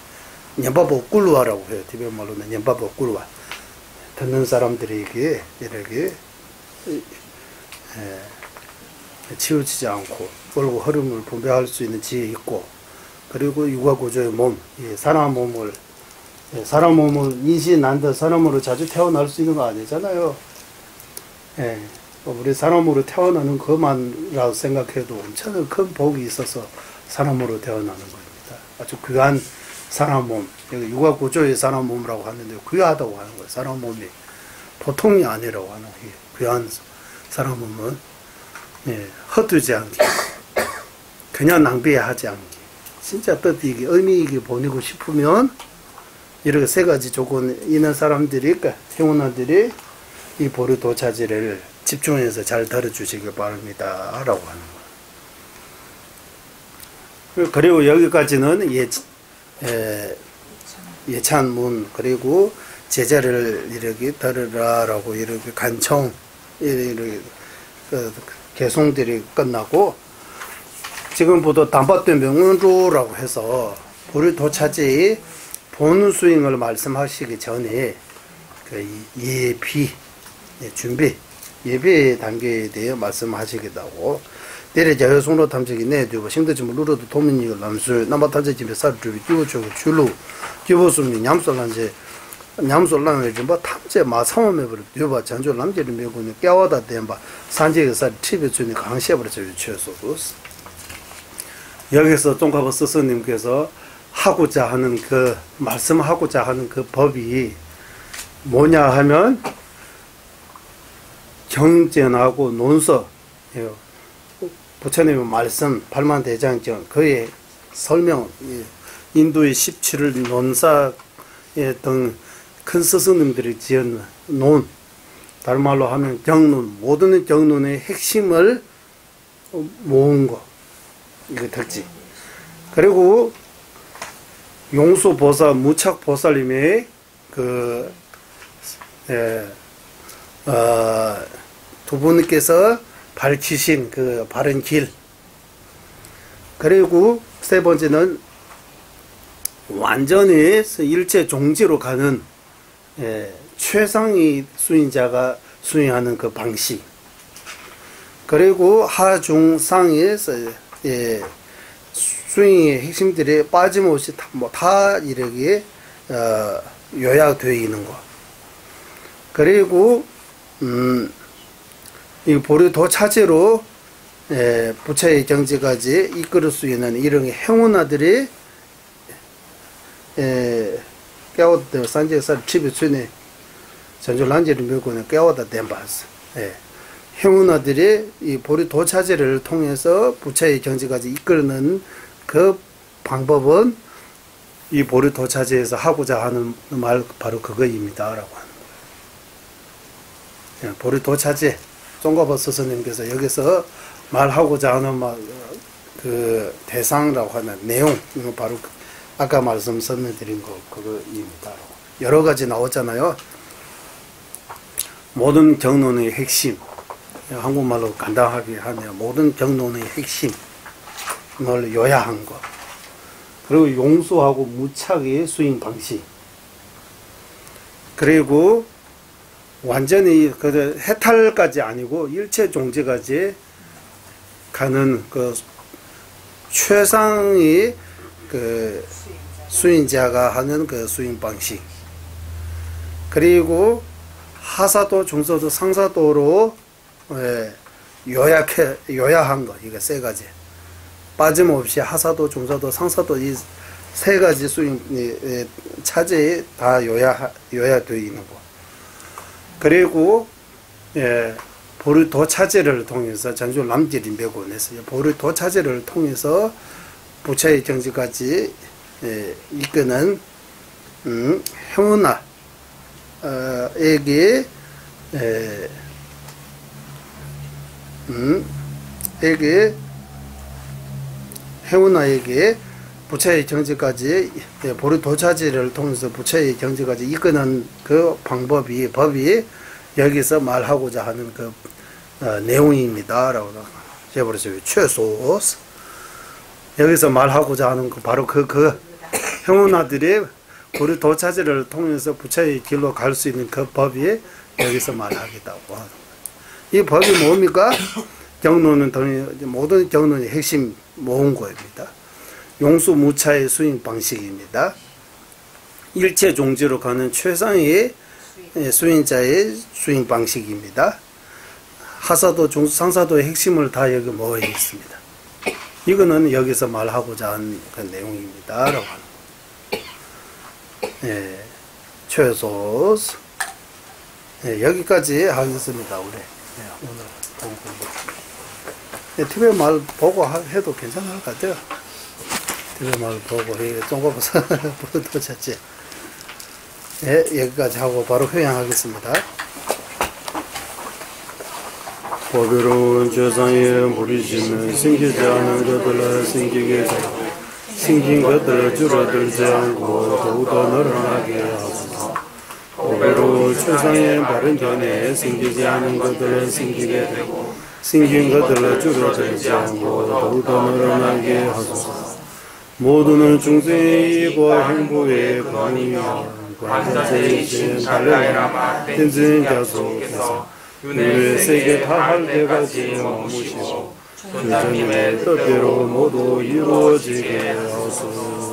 년바보 꿀루아라고 해요. 티베트 말로는 년바보 꿀루아. 듣는 사람들에게 이렇게 치우치지 않고 옳고 흐름을 분배할 수 있는 지혜 있고, 그리고 육아구조의 몸, 사람 몸을 인신난도 사람으로 자주 태어날 수 있는 거 아니잖아요. 우리 사람으로 태어나는 것만이라고 생각해도 엄청난 큰 복이 있어서 사람으로 태어나는 겁니다. 아주 귀한 사람 몸, 여기 육아구조의 사람 몸이라고 하는데 귀하다고 하는 거예요. 사람 몸이 보통이 아니라고 하는 거예요. 귀한 사람 몸은 헛되지 않게, 그냥 낭비하지 않게, 진짜 뜻있게 의미 있게 보내고 싶으면 이렇게 세 가지 조건 있는 사람들이, 행운아들이 이 보리도자지를 집중해서 잘 들어주시기 바랍니다 라고 하는 거예요. 그리고 여기까지는 예찬문, 그리고 제자를 이렇게 들으라라고 이렇게 간청, 이렇게 개송들이 끝나고, 지금부터 단밭된 명문주라고 해서 보리도자지 본 수행을 말씀하시기 전에 그 준비, 예배 단계에 대해 말씀하시기도 하고, 내래 자유송로 탐색이 내두고 심대지물 누르도 도민이가 남수 남아탄제 집에 살주비 끼고초고 줄로 끼보수미 냠솔란을 좀 탐제 마상험에 버려 뒤봐 전주 남제를 메고는 깨워다 된바 산지에 살 팁에 주니 강시해버려 주셔서 여기서 종가버 스승님께서 하고자 하는 그 말씀하고자 하는 그 법이 뭐냐 하면 경전하고 논서, 부처님의 말씀, 발만대장경, 그의 설명, 인도의 17을 논사의 등 큰 스승님들이 지은 논, 다른 말로 하면 경론, 모든 경론의 핵심을 모은 거, 이거 특징. 그리고 용수보살, 무착보살님의 두 분께서 밝히신 그 바른 길. 그리고 세 번째는 완전히 일체 종지로 가는 최상위 수행자가 수행하는 그 방식, 그리고 하중상에서 수행의 핵심들이 빠짐없이 다 이렇게 요약되어 있는 거. 그리고 이 보리도 차제로 부처의 경지까지 이끌을 수 있는 이런 행운아들이 깨웠다 산제사 집에 주네 전주란지를 메고는 깨웠다 댐바스. 행운아들이 이 보리도 차제를 통해서 부처의 경지까지 이끄는 그 방법은 이 보리도 차제에서 하고자 하는 말 바로 그거입니다라고 하는 거예요. 보리도 차제 종가보 스승님께서 여기서 말하고자 하는 그 대상이라고 하는 내용, 이거 바로 아까 설명드린 거 그거입니다. 여러 가지 나왔잖아요. 모든 경론의 핵심, 한국말로 간단하게 하면 모든 경론의 핵심을 요약한 거, 그리고 용수하고 무착의 수행 방식, 그리고 완전히 그 해탈까지 아니고 일체 종지까지 가는 그 최상의 그 수행자가 하는 그 수행 방식, 그리고 하사도, 중사도, 상사도로 요약한 거, 이거 세 가지. 빠짐없이 하사도, 중사도, 상사도 이 세 가지 수행 차제에 다 요약되어 있는 거. 그리고 보리도 차제를 통해서 전주 남지린 백원에서 보리도 차제를 통해서 부처의 경지까지 이끄는 행운아에게 행운아에게 부처의 경지까지 보리도 차제를 통해서 부처의 경지까지 이끄는 그 법이 여기서 말하고자 하는 그 내용입니다라고 해버렸어요. 최소 여기서 말하고자 하는 그 바로 그 행운아들이 보리도 차제를 통해서 부처의 길로 갈 수 있는 그 법이 여기서 말하겠다고 하는 거예요. 이 법이 뭡니까? 경론은 모든 경론의 핵심 모은 거입니다. 용수무차의 수행 방식입니다. 일체 종지로 가는 최상의 수행자의 수행 방식입니다. 하사도, 중수, 상사도의 핵심을 다 여기 모여 있습니다. 이거는 여기서 말하고자 하는 그 내용입니다. 라고 하는 최소 여기까지 하겠습니다. 우리 오늘 공부. TV에 말 보고 해도 괜찮을 것 같아요. TV에 말 보고 종가보서 보도 찾지. 여기까지 하고 바로 회양하겠습니다. 보배로운 죄상에 부리지면 생기지 않은 것들을 생기게 하고 생긴 것들을 줄어들지 않고 더욱더 늘어나게 하소서. 보배로운 죄상에 바른 견해 생기지 않은 것들을 생기게 되고 생긴 것들을 줄어들지 않고 더욱더 늘어나게 하소서. 모두는 중생의 이익과 행복의 관이며 관자이신 달려라 텐진 가수께서 윤회 세계 다할 때까지 머무시고 주님의 뜻대로 모두 이루어지게 하소서.